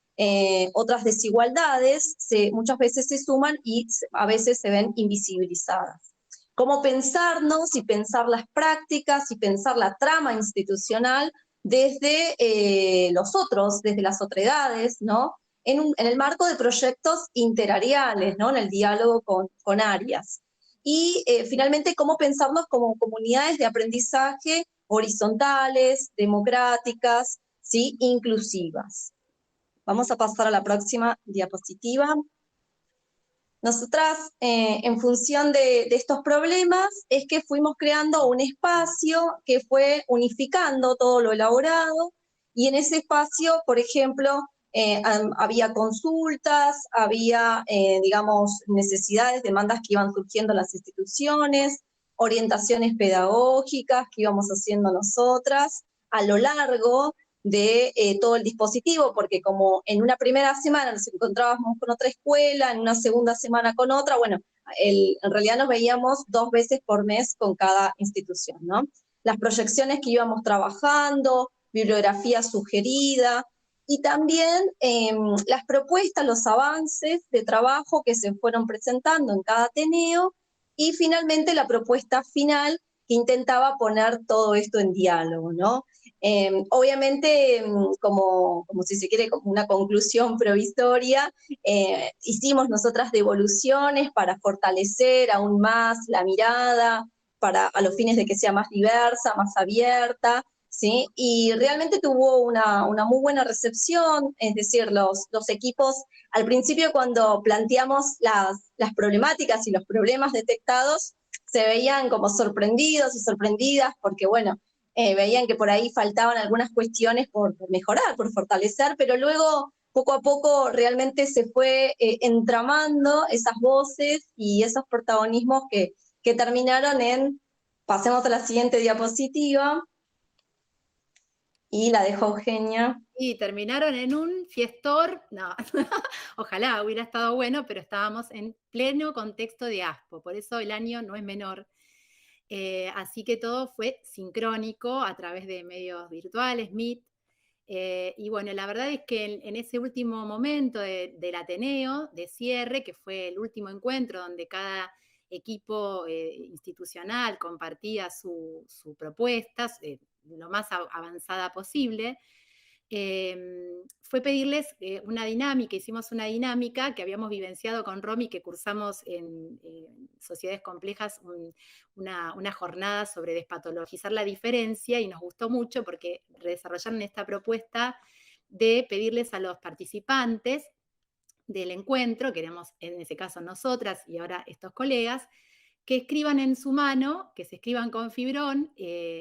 desigualdades muchas veces se suman y a veces se ven invisibilizadas. Cómo pensarnos y pensar las prácticas y pensar la trama institucional desde los otros, desde las otredades, ¿no? En el marco de proyectos interariales, ¿no? En el diálogo con áreas. Y finalmente, cómo pensarnos como comunidades de aprendizaje horizontales, democráticas, ¿sí? Inclusivas. Vamos a pasar a la próxima diapositiva. Nosotras, en función de estos problemas, es que fuimos creando un espacio que fue unificando todo lo elaborado, y en ese espacio, por ejemplo, había consultas, había, digamos, necesidades, demandas que iban surgiendo en las instituciones, orientaciones pedagógicas que íbamos haciendo nosotras a lo largo de todo el dispositivo, porque como en una primera semana nos encontrábamos con otra escuela, en una segunda semana con otra, bueno, en realidad nos veíamos 2 veces por mes con cada institución, ¿no? Las proyecciones que íbamos trabajando, bibliografía sugerida, y también las propuestas, los avances de trabajo que se fueron presentando en cada Ateneo, y finalmente la propuesta final que intentaba poner todo esto en diálogo, ¿no? Obviamente, como si se quiere, como una conclusión provisoria, hicimos nosotras devoluciones para fortalecer aún más la mirada, a los fines de que sea más diversa, más abierta, ¿sí? Y realmente tuvo una muy buena recepción, es decir, los equipos, al principio cuando planteamos las problemáticas y los problemas detectados, se veían como sorprendidos y sorprendidas, porque bueno, veían que por ahí faltaban algunas cuestiones por mejorar, por fortalecer, pero luego poco a poco realmente se fue entramando esas voces y esos protagonismos que terminaron en, pasemos a la siguiente diapositiva, y la dejo Eugenia. Y terminaron en un fiestor, no, ojalá hubiera estado bueno, pero estábamos en pleno contexto de ASPO, por eso el año no es menor. Así que todo fue sincrónico a través de medios virtuales, Meet. Y bueno, la verdad es que en ese último momento del Ateneo, de cierre, que fue el último encuentro donde cada equipo institucional compartía su propuesta lo más avanzada posible, fue pedirles una dinámica, hicimos una dinámica que habíamos vivenciado con Romy, que cursamos en Sociedades Complejas, una jornada sobre despatologizar la diferencia, y nos gustó mucho porque desarrollaron esta propuesta de pedirles a los participantes del encuentro, que éramos en ese caso nosotras y ahora estos colegas, que escriban en su mano, que se escriban con fibrón,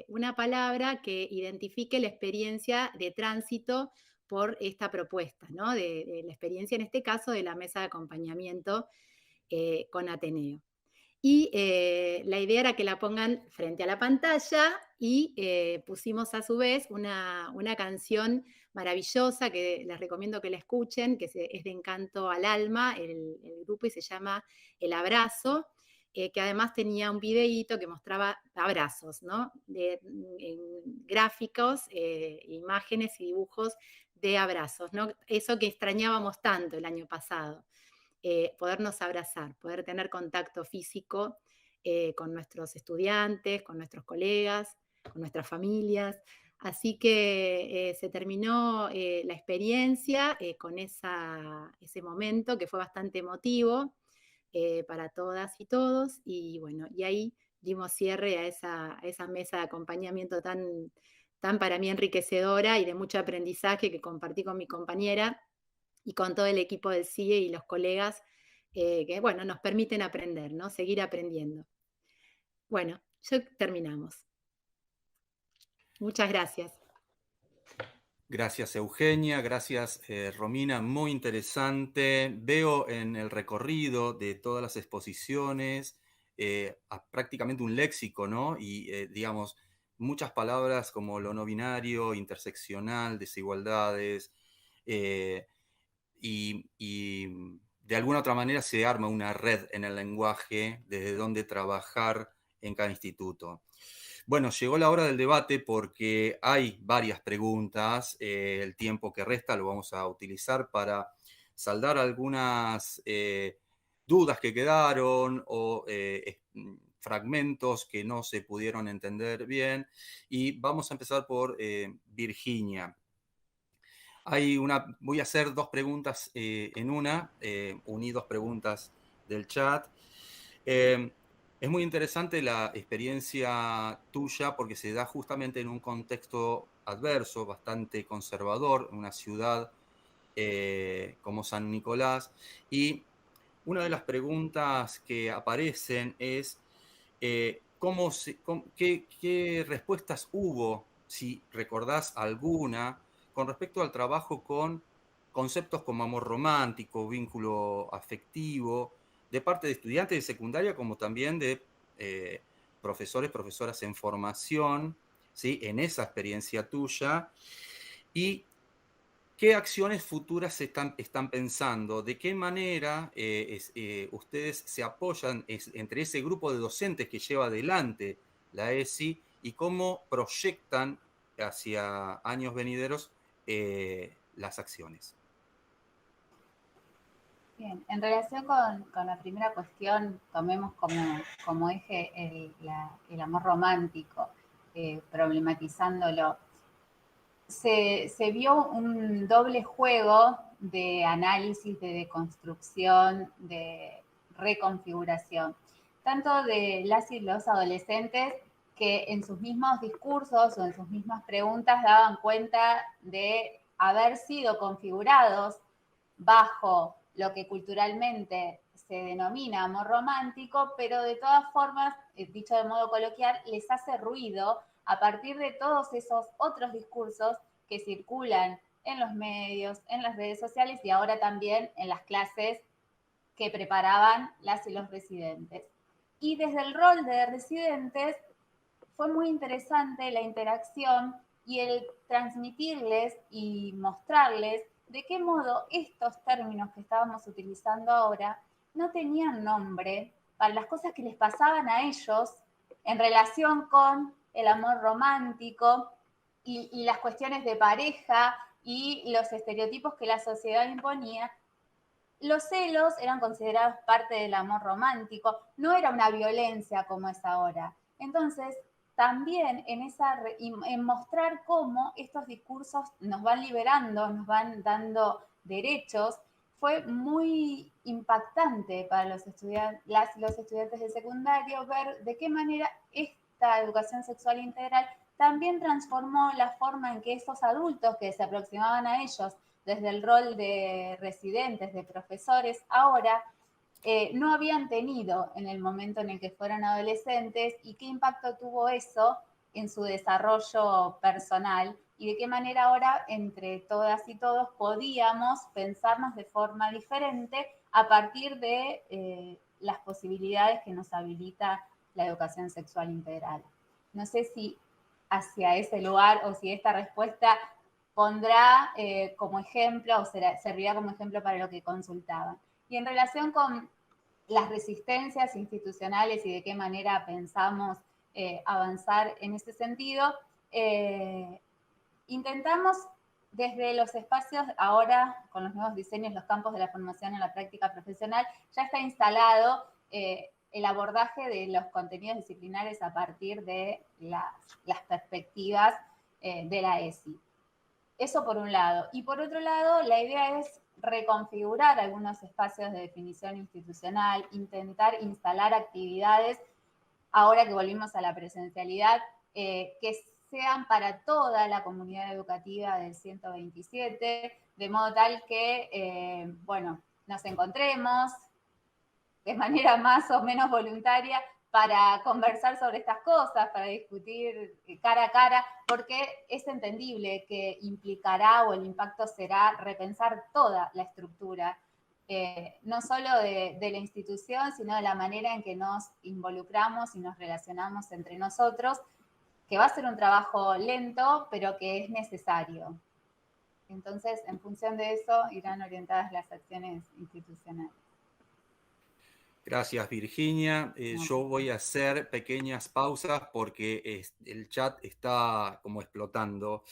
una palabra que identifique la experiencia de tránsito por esta propuesta, ¿no? De la experiencia, en este caso, de la mesa de acompañamiento con Ateneo. Y la idea era que la pongan frente a la pantalla, y pusimos a su vez una canción maravillosa que les recomiendo que la escuchen, que es de Encanto al Alma, el grupo, y se llama El Abrazo, que además tenía un videíto que mostraba abrazos, ¿no? Gráficos, imágenes y dibujos de abrazos, ¿no? Eso que extrañábamos tanto el año pasado. Podernos abrazar, poder tener contacto físico con nuestros estudiantes, con nuestros colegas, con nuestras familias. Así que se terminó la experiencia con ese momento que fue bastante emotivo para todas y todos, y bueno, y ahí dimos cierre a esa mesa de acompañamiento tan para mí enriquecedora y de mucho aprendizaje que compartí con mi compañera y con todo el equipo del CIE y los colegas que, bueno, nos permiten aprender, ¿no? Seguir aprendiendo. Bueno, ya terminamos. Muchas gracias. Gracias, Eugenia. Gracias, Romina. Muy interesante. Veo en el recorrido de todas las exposiciones prácticamente un léxico, ¿no? Y, digamos, muchas palabras como lo no binario, interseccional, desigualdades, y de alguna otra manera se arma una red en el lenguaje desde donde trabajar en cada instituto. Bueno, llegó la hora del debate porque hay varias preguntas. El tiempo que resta lo vamos a utilizar para saldar algunas dudas que quedaron o fragmentos que no se pudieron entender bien. Y vamos a empezar por Virginia. Voy a hacer 2 preguntas en una, uní 2 preguntas del chat. Es muy interesante la experiencia tuya porque se da justamente en un contexto adverso, bastante conservador, en una ciudad como San Nicolás. Y una de las preguntas que aparecen es ¿qué respuestas hubo, si recordás alguna, con respecto al trabajo con conceptos como amor romántico, vínculo afectivo, de parte de estudiantes de secundaria como también de profesores, profesoras en formación, ¿sí? En esa experiencia tuya. Y ¿qué acciones futuras están pensando? ¿De qué manera ustedes se apoyan entre ese grupo de docentes que lleva adelante la ESI y cómo proyectan hacia años venideros las acciones? Bien, en relación con la primera cuestión, tomemos como eje el amor romántico, problematizándolo. Se vio un doble juego de análisis, de deconstrucción, de reconfiguración, tanto de las y los adolescentes que en sus mismos discursos o en sus mismas preguntas daban cuenta de haber sido configurados bajo lo que culturalmente se denomina amor romántico, pero de todas formas, dicho de modo coloquial, les hace ruido a partir de todos esos otros discursos que circulan en los medios, en las redes sociales y ahora también en las clases que preparaban las y los residentes. Y desde el rol de residentes fue muy interesante la interacción y el transmitirles y mostrarles de qué modo estos términos que estábamos utilizando ahora no tenían nombre para las cosas que les pasaban a ellos en relación con el amor romántico y las cuestiones de pareja y los estereotipos que la sociedad imponía. Los celos eran considerados parte del amor romántico, no era una violencia como es ahora. Entonces, también en mostrar cómo estos discursos nos van liberando, nos van dando derechos, fue muy impactante para los estudiantes de secundario ver de qué manera esta educación sexual integral también transformó la forma en que esos adultos que se aproximaban a ellos desde el rol de residentes, de profesores, ahora no habían tenido en el momento en el que fueron adolescentes y qué impacto tuvo eso en su desarrollo personal y de qué manera ahora entre todas y todos podíamos pensarnos de forma diferente a partir de las posibilidades que nos habilita la educación sexual integral. No sé si hacia ese lugar o si esta respuesta pondrá como ejemplo o servirá como ejemplo para lo que consultaban. Y en relación con las resistencias institucionales y de qué manera pensamos avanzar en ese sentido, intentamos desde los espacios, ahora con los nuevos diseños, los campos de la formación en la práctica profesional, ya está instalado el abordaje de los contenidos disciplinares a partir de las perspectivas de la ESI. Eso por un lado. Y por otro lado, la idea es reconfigurar algunos espacios de definición institucional, intentar instalar actividades, ahora que volvimos a la presencialidad, que sean para toda la comunidad educativa del 127, de modo tal que, bueno, nos encontremos de manera más o menos voluntaria para conversar sobre estas cosas, para discutir cara a cara, porque es entendible que implicará o el impacto será repensar toda la estructura, no solo de la institución, sino de la manera en que nos involucramos y nos relacionamos entre nosotros, que va a ser un trabajo lento, pero que es necesario. Entonces, en función de eso, irán orientadas las acciones institucionales. Gracias, Virginia. Yo voy a hacer pequeñas pausas porque el chat está como explotando.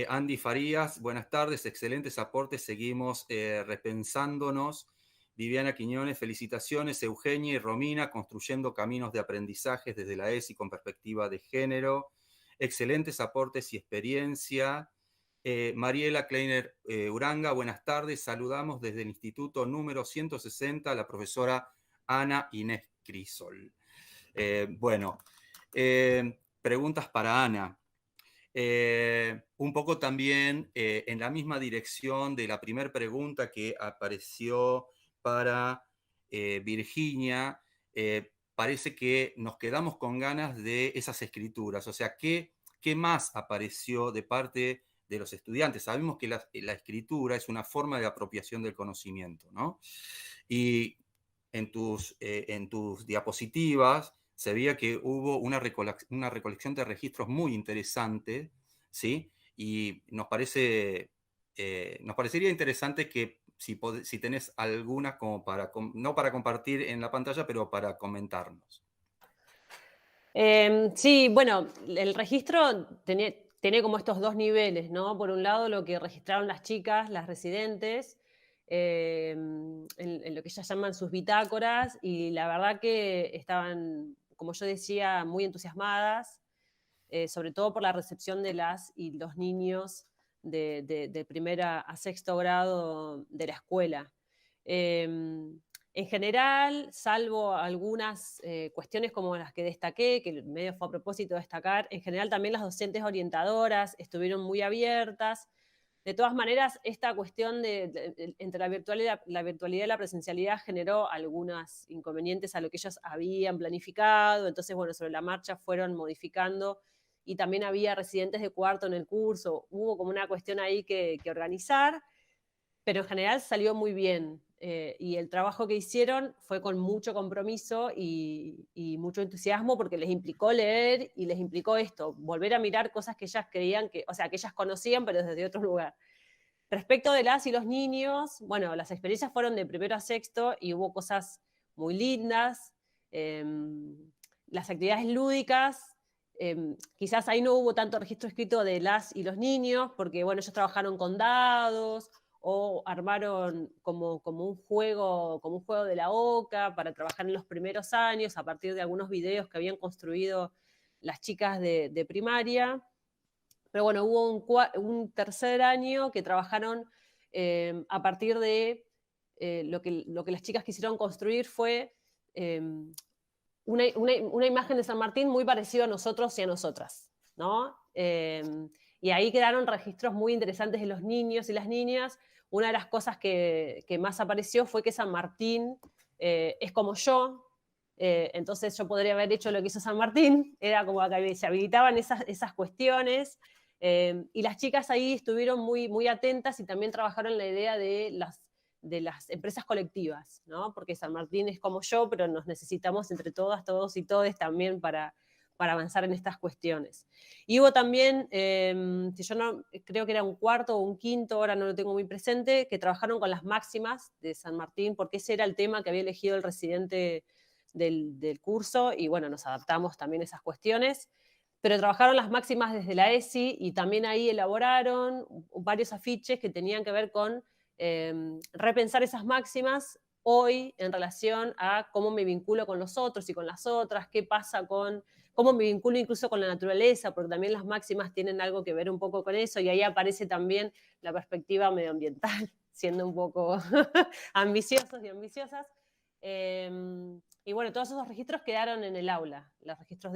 Andy Farías, buenas tardes, excelentes aportes, seguimos repensándonos. Viviana Quiñones, felicitaciones. Eugenia y Romina, construyendo caminos de aprendizaje desde la ESI con perspectiva de género. Excelentes aportes y experiencia. Mariela Kleiner Uranga, buenas tardes. Saludamos desde el Instituto número 160 a la profesora Ana Inés Crisol. Bueno, preguntas para Ana. Un poco también en la misma dirección de la primera pregunta que apareció para Virginia, parece que nos quedamos con ganas de esas escrituras. O sea, ¿qué más apareció de parte de los estudiantes. Sabemos que la escritura es una forma de apropiación del conocimiento, ¿no? Y en tus diapositivas se veía que hubo una recolección de registros muy interesante, ¿sí? Y nos parecería interesante que si tenés alguna como no para compartir en la pantalla, pero para comentarnos. Sí, bueno, el registro tiene como estos dos niveles, ¿no? Por un lado, lo que registraron las chicas, las residentes, en lo que ellas llaman sus bitácoras, y la verdad que estaban, como yo decía, muy entusiasmadas, sobre todo por la recepción de las y los niños de primer a sexto grado de la escuela. En general, salvo algunas cuestiones como las que destaqué, que el medio fue a propósito de destacar, en general también las docentes orientadoras estuvieron muy abiertas. De todas maneras, esta cuestión entre la virtualidad y la presencialidad generó algunos inconvenientes a lo que ellos habían planificado, entonces, bueno, sobre la marcha fueron modificando y también había residentes de cuarto en el curso, hubo como una cuestión ahí que organizar, pero en general salió muy bien. Y el trabajo que hicieron fue con mucho compromiso y mucho entusiasmo porque les implicó leer y les implicó esto, volver a mirar cosas que ellas creían que, o sea, que ellas conocían pero desde otro lugar. Respecto de las y los niños, bueno, las experiencias fueron de primero a sexto y hubo cosas muy lindas. Las actividades lúdicas, quizás ahí no hubo tanto registro escrito de las y los niños, porque bueno, ellos trabajaron con dados o armaron como un juego de la OCA para trabajar en los primeros años a partir de algunos videos que habían construido las chicas de primaria. Pero bueno, hubo un tercer año que trabajaron a partir de lo que las chicas quisieron construir fue una imagen de San Martín muy parecida a nosotros y a nosotras, ¿no? Y ahí quedaron registros muy interesantes de los niños y las niñas. Una de las cosas que más apareció fue que San Martín es como yo, entonces yo podría haber hecho lo que hizo San Martín, era como que se habilitaban esas cuestiones, y las chicas ahí estuvieron muy, muy atentas y también trabajaron la idea de las empresas colectivas, ¿no? Porque San Martín es como yo, pero nos necesitamos entre todas, todos y todes también para avanzar en estas cuestiones. Y hubo también, si yo no, creo que era un cuarto o un quinto, ahora no lo tengo muy presente, que trabajaron con las máximas de San Martín, porque ese era el tema que había elegido el residente del curso, y bueno, nos adaptamos también a esas cuestiones. Pero trabajaron las máximas desde la ESI y también ahí elaboraron varios afiches que tenían que ver con repensar esas máximas hoy en relación a cómo me vinculo con los otros y con las otras, qué pasa con cómo me vinculo incluso con la naturaleza, porque también las máximas tienen algo que ver un poco con eso, y ahí aparece también la perspectiva medioambiental, siendo un poco ambiciosos y ambiciosas. Y bueno, todos esos registros quedaron en el aula. Los registros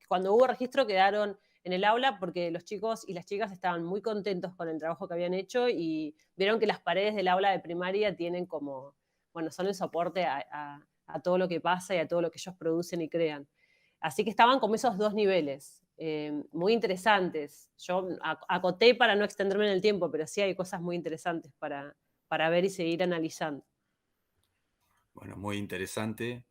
cuando hubo registro quedaron en el aula porque los chicos y las chicas estaban muy contentos con el trabajo que habían hecho y vieron que las paredes del aula de primaria tienen como, bueno, son el soporte a todo lo que pasa y a todo lo que ellos producen y crean. Así que estaban como esos dos niveles, muy interesantes. Yo acoté para no extenderme en el tiempo, pero sí hay cosas muy interesantes para ver y seguir analizando. Bueno, muy interesante.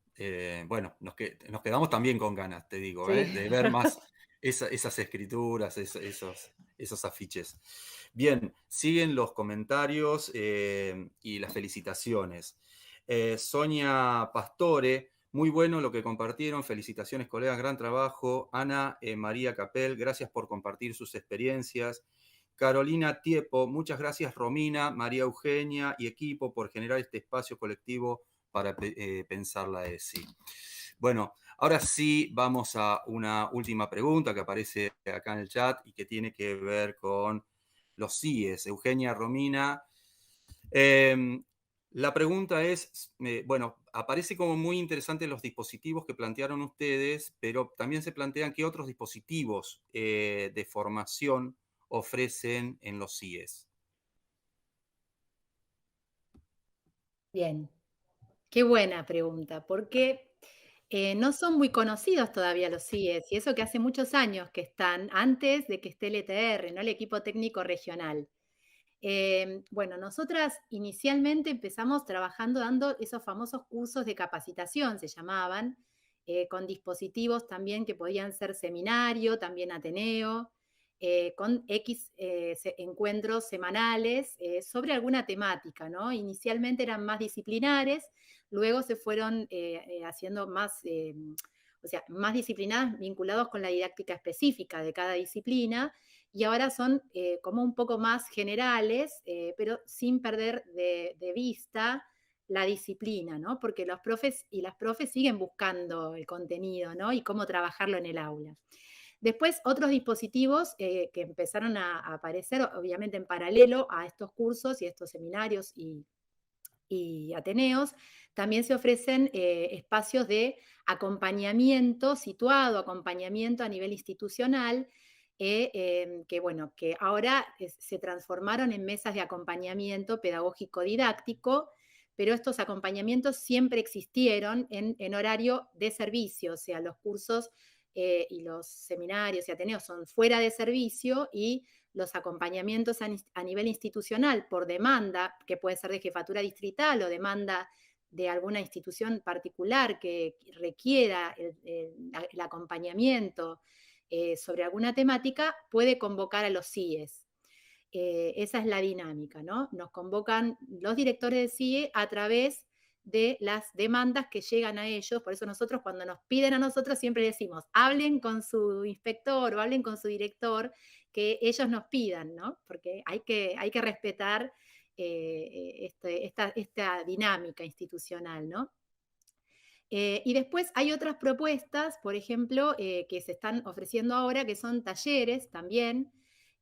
Bueno, nos quedamos también con ganas, te digo, Sí. de ver más esas escrituras, esos afiches. Bien, siguen los comentarios y las felicitaciones. Sonia Pastore, muy bueno lo que compartieron. Felicitaciones, colegas, gran trabajo. Ana María Capel, gracias por compartir sus experiencias. Carolina Tiepo, muchas gracias Romina, María Eugenia y equipo por generar este espacio colectivo para pensar la ESI. Bueno, ahora sí vamos a una última pregunta que aparece acá en el chat y que tiene que ver con los CIES. Eugenia, Romina. La pregunta es, bueno, aparece como muy interesante los dispositivos que plantearon ustedes, pero también se plantean qué otros dispositivos de formación ofrecen en los CIES. Bien, qué buena pregunta, porque No son muy conocidos todavía los CIES, y eso que hace muchos años que están, antes de que esté el ETR, ¿no? El equipo técnico regional. Bueno, nosotras inicialmente empezamos trabajando dando esos famosos cursos de capacitación, se llamaban, con dispositivos también que podían ser seminario, también Ateneo, con X encuentros semanales sobre alguna temática, ¿no? Inicialmente eran más disciplinares, luego se fueron haciendo más, o sea, más disciplinadas vinculados con la didáctica específica de cada disciplina, y ahora son como un poco más generales, pero sin perder de vista la disciplina, ¿no? Porque los profes y las profes siguen buscando el contenido, ¿no? Y cómo trabajarlo en el aula. Después, otros dispositivos que empezaron a aparecer, obviamente en paralelo a estos cursos y estos seminarios y ateneos, también se ofrecen espacios de acompañamiento situado, acompañamiento a nivel institucional, que, bueno, que ahora se transformaron en mesas de acompañamiento pedagógico didáctico, pero estos acompañamientos siempre existieron en horario de servicio, o sea, los cursos y los seminarios y ateneos son fuera de servicio, y los acompañamientos a nivel institucional por demanda, que puede ser de jefatura distrital o demanda de alguna institución particular que requiera el acompañamiento sobre alguna temática, puede convocar a los CIES. Esa es la dinámica, ¿no? Nos convocan los directores de CIE a través de las demandas que llegan a ellos. Por eso nosotros, cuando nos piden a nosotros, siempre decimos, hablen con su inspector o hablen con su director, que ellos nos pidan, ¿no? Porque hay que respetar esta dinámica institucional, ¿no? Y después hay otras propuestas, por ejemplo, que se están ofreciendo ahora, que son talleres también,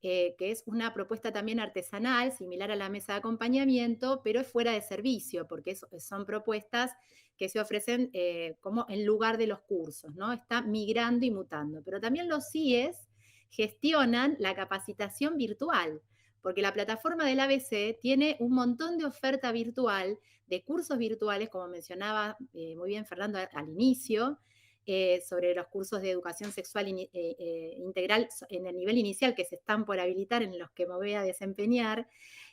que es una propuesta también artesanal, similar a la mesa de acompañamiento, pero es fuera de servicio, porque son propuestas que se ofrecen como en lugar de los cursos, ¿no? Está migrando y mutando. Pero también los CIES gestionan la capacitación virtual, porque la plataforma del ABC tiene un montón de oferta virtual, de cursos virtuales, como mencionaba muy bien Fernando al inicio, sobre los cursos de educación sexual integral en el nivel inicial que se están por habilitar, en los que me voy a desempeñar,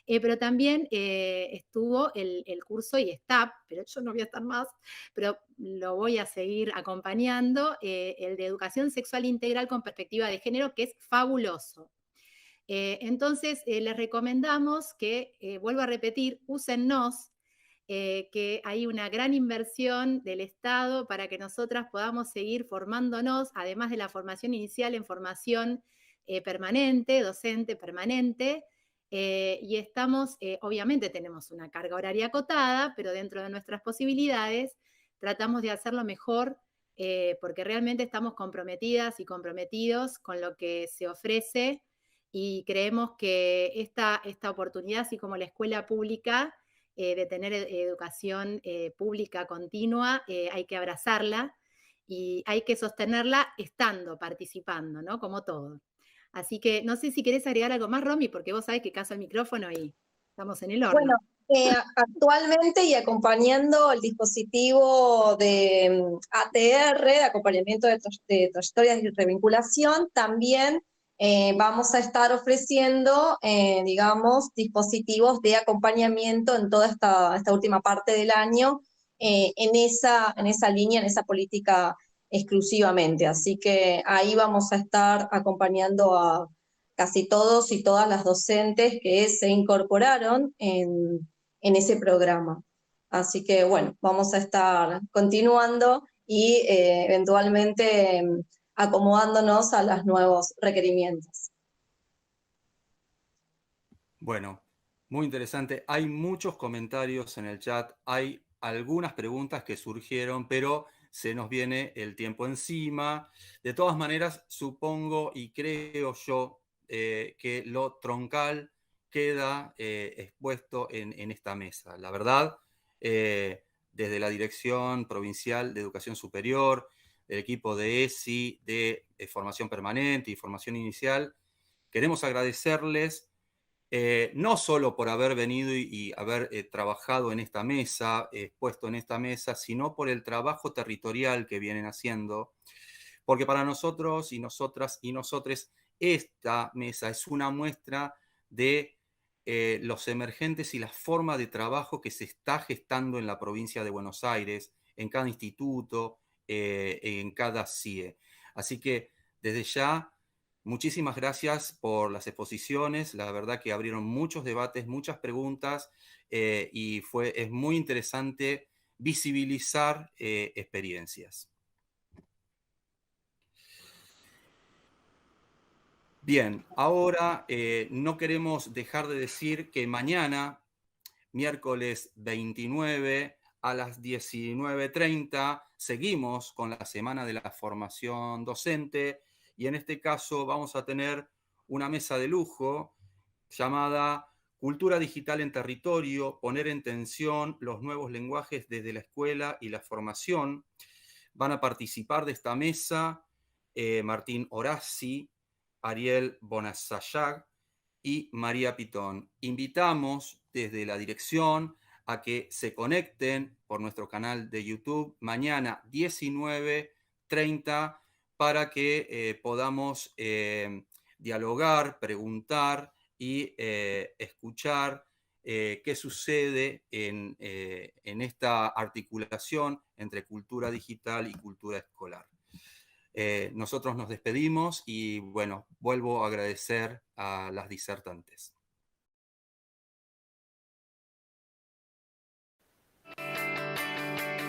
pero también estuvo el curso IESTAP, pero yo no voy a estar más, pero lo voy a seguir acompañando, el de educación sexual integral con perspectiva de género, que es fabuloso. Entonces, les recomendamos que, vuelvo a repetir, úsennos, que hay una gran inversión del Estado para que nosotras podamos seguir formándonos, además de la formación inicial, en formación permanente, docente permanente, y estamos, obviamente tenemos una carga horaria acotada, pero dentro de nuestras posibilidades tratamos de hacerlo mejor, porque realmente estamos comprometidas y comprometidos con lo que se ofrece, y creemos que esta oportunidad, así como la escuela pública, de tener educación pública continua, hay que abrazarla y hay que sostenerla estando, participando, ¿no? Como todo. Así que no sé si querés agregar algo más, Romy, porque vos sabés que caso el micrófono y estamos en el horno. Bueno, actualmente y acompañando el dispositivo de ATR, de acompañamiento de trayectorias y revinculación, también vamos a estar ofreciendo, digamos, dispositivos de acompañamiento en toda esta última parte del año, en esa línea, en esa política exclusivamente. Así que ahí vamos a estar acompañando a casi todos y todas las docentes que se incorporaron en ese programa. Así que bueno, vamos a estar continuando y eventualmente acomodándonos a los nuevos requerimientos. Bueno, muy interesante. Hay muchos comentarios en el chat, hay algunas preguntas que surgieron, pero se nos viene el tiempo encima. De todas maneras, supongo y creo yo que lo troncal queda expuesto en esta mesa. La verdad, desde la Dirección Provincial de Educación Superior, del equipo de ESI, de formación permanente y formación inicial, queremos agradecerles no solo por haber venido y haber trabajado en esta mesa, expuesto en esta mesa, sino por el trabajo territorial que vienen haciendo, porque para nosotros y nosotras y nosotres esta mesa es una muestra de los emergentes y la forma de trabajo que se está gestando en la provincia de Buenos Aires, en cada instituto, en cada CIE. Así que desde ya, muchísimas gracias por las exposiciones. La verdad que abrieron muchos debates, muchas preguntas y es muy interesante visibilizar experiencias. Bien, ahora no queremos dejar de decir que mañana, miércoles 29 a las 19:30, seguimos con la Semana de la Formación Docente y en este caso vamos a tener una mesa de lujo llamada Cultura Digital en Territorio, poner en tensión los nuevos lenguajes desde la escuela y la formación. Van a participar de esta mesa Martín Horaci, Ariel Bonasayag y María Pitón. Invitamos desde la dirección a que se conecten por nuestro canal de YouTube mañana 19:30 para que podamos dialogar, preguntar y escuchar qué sucede en esta articulación entre cultura digital y cultura escolar. Nosotros nos despedimos y bueno, vuelvo a agradecer a las disertantes.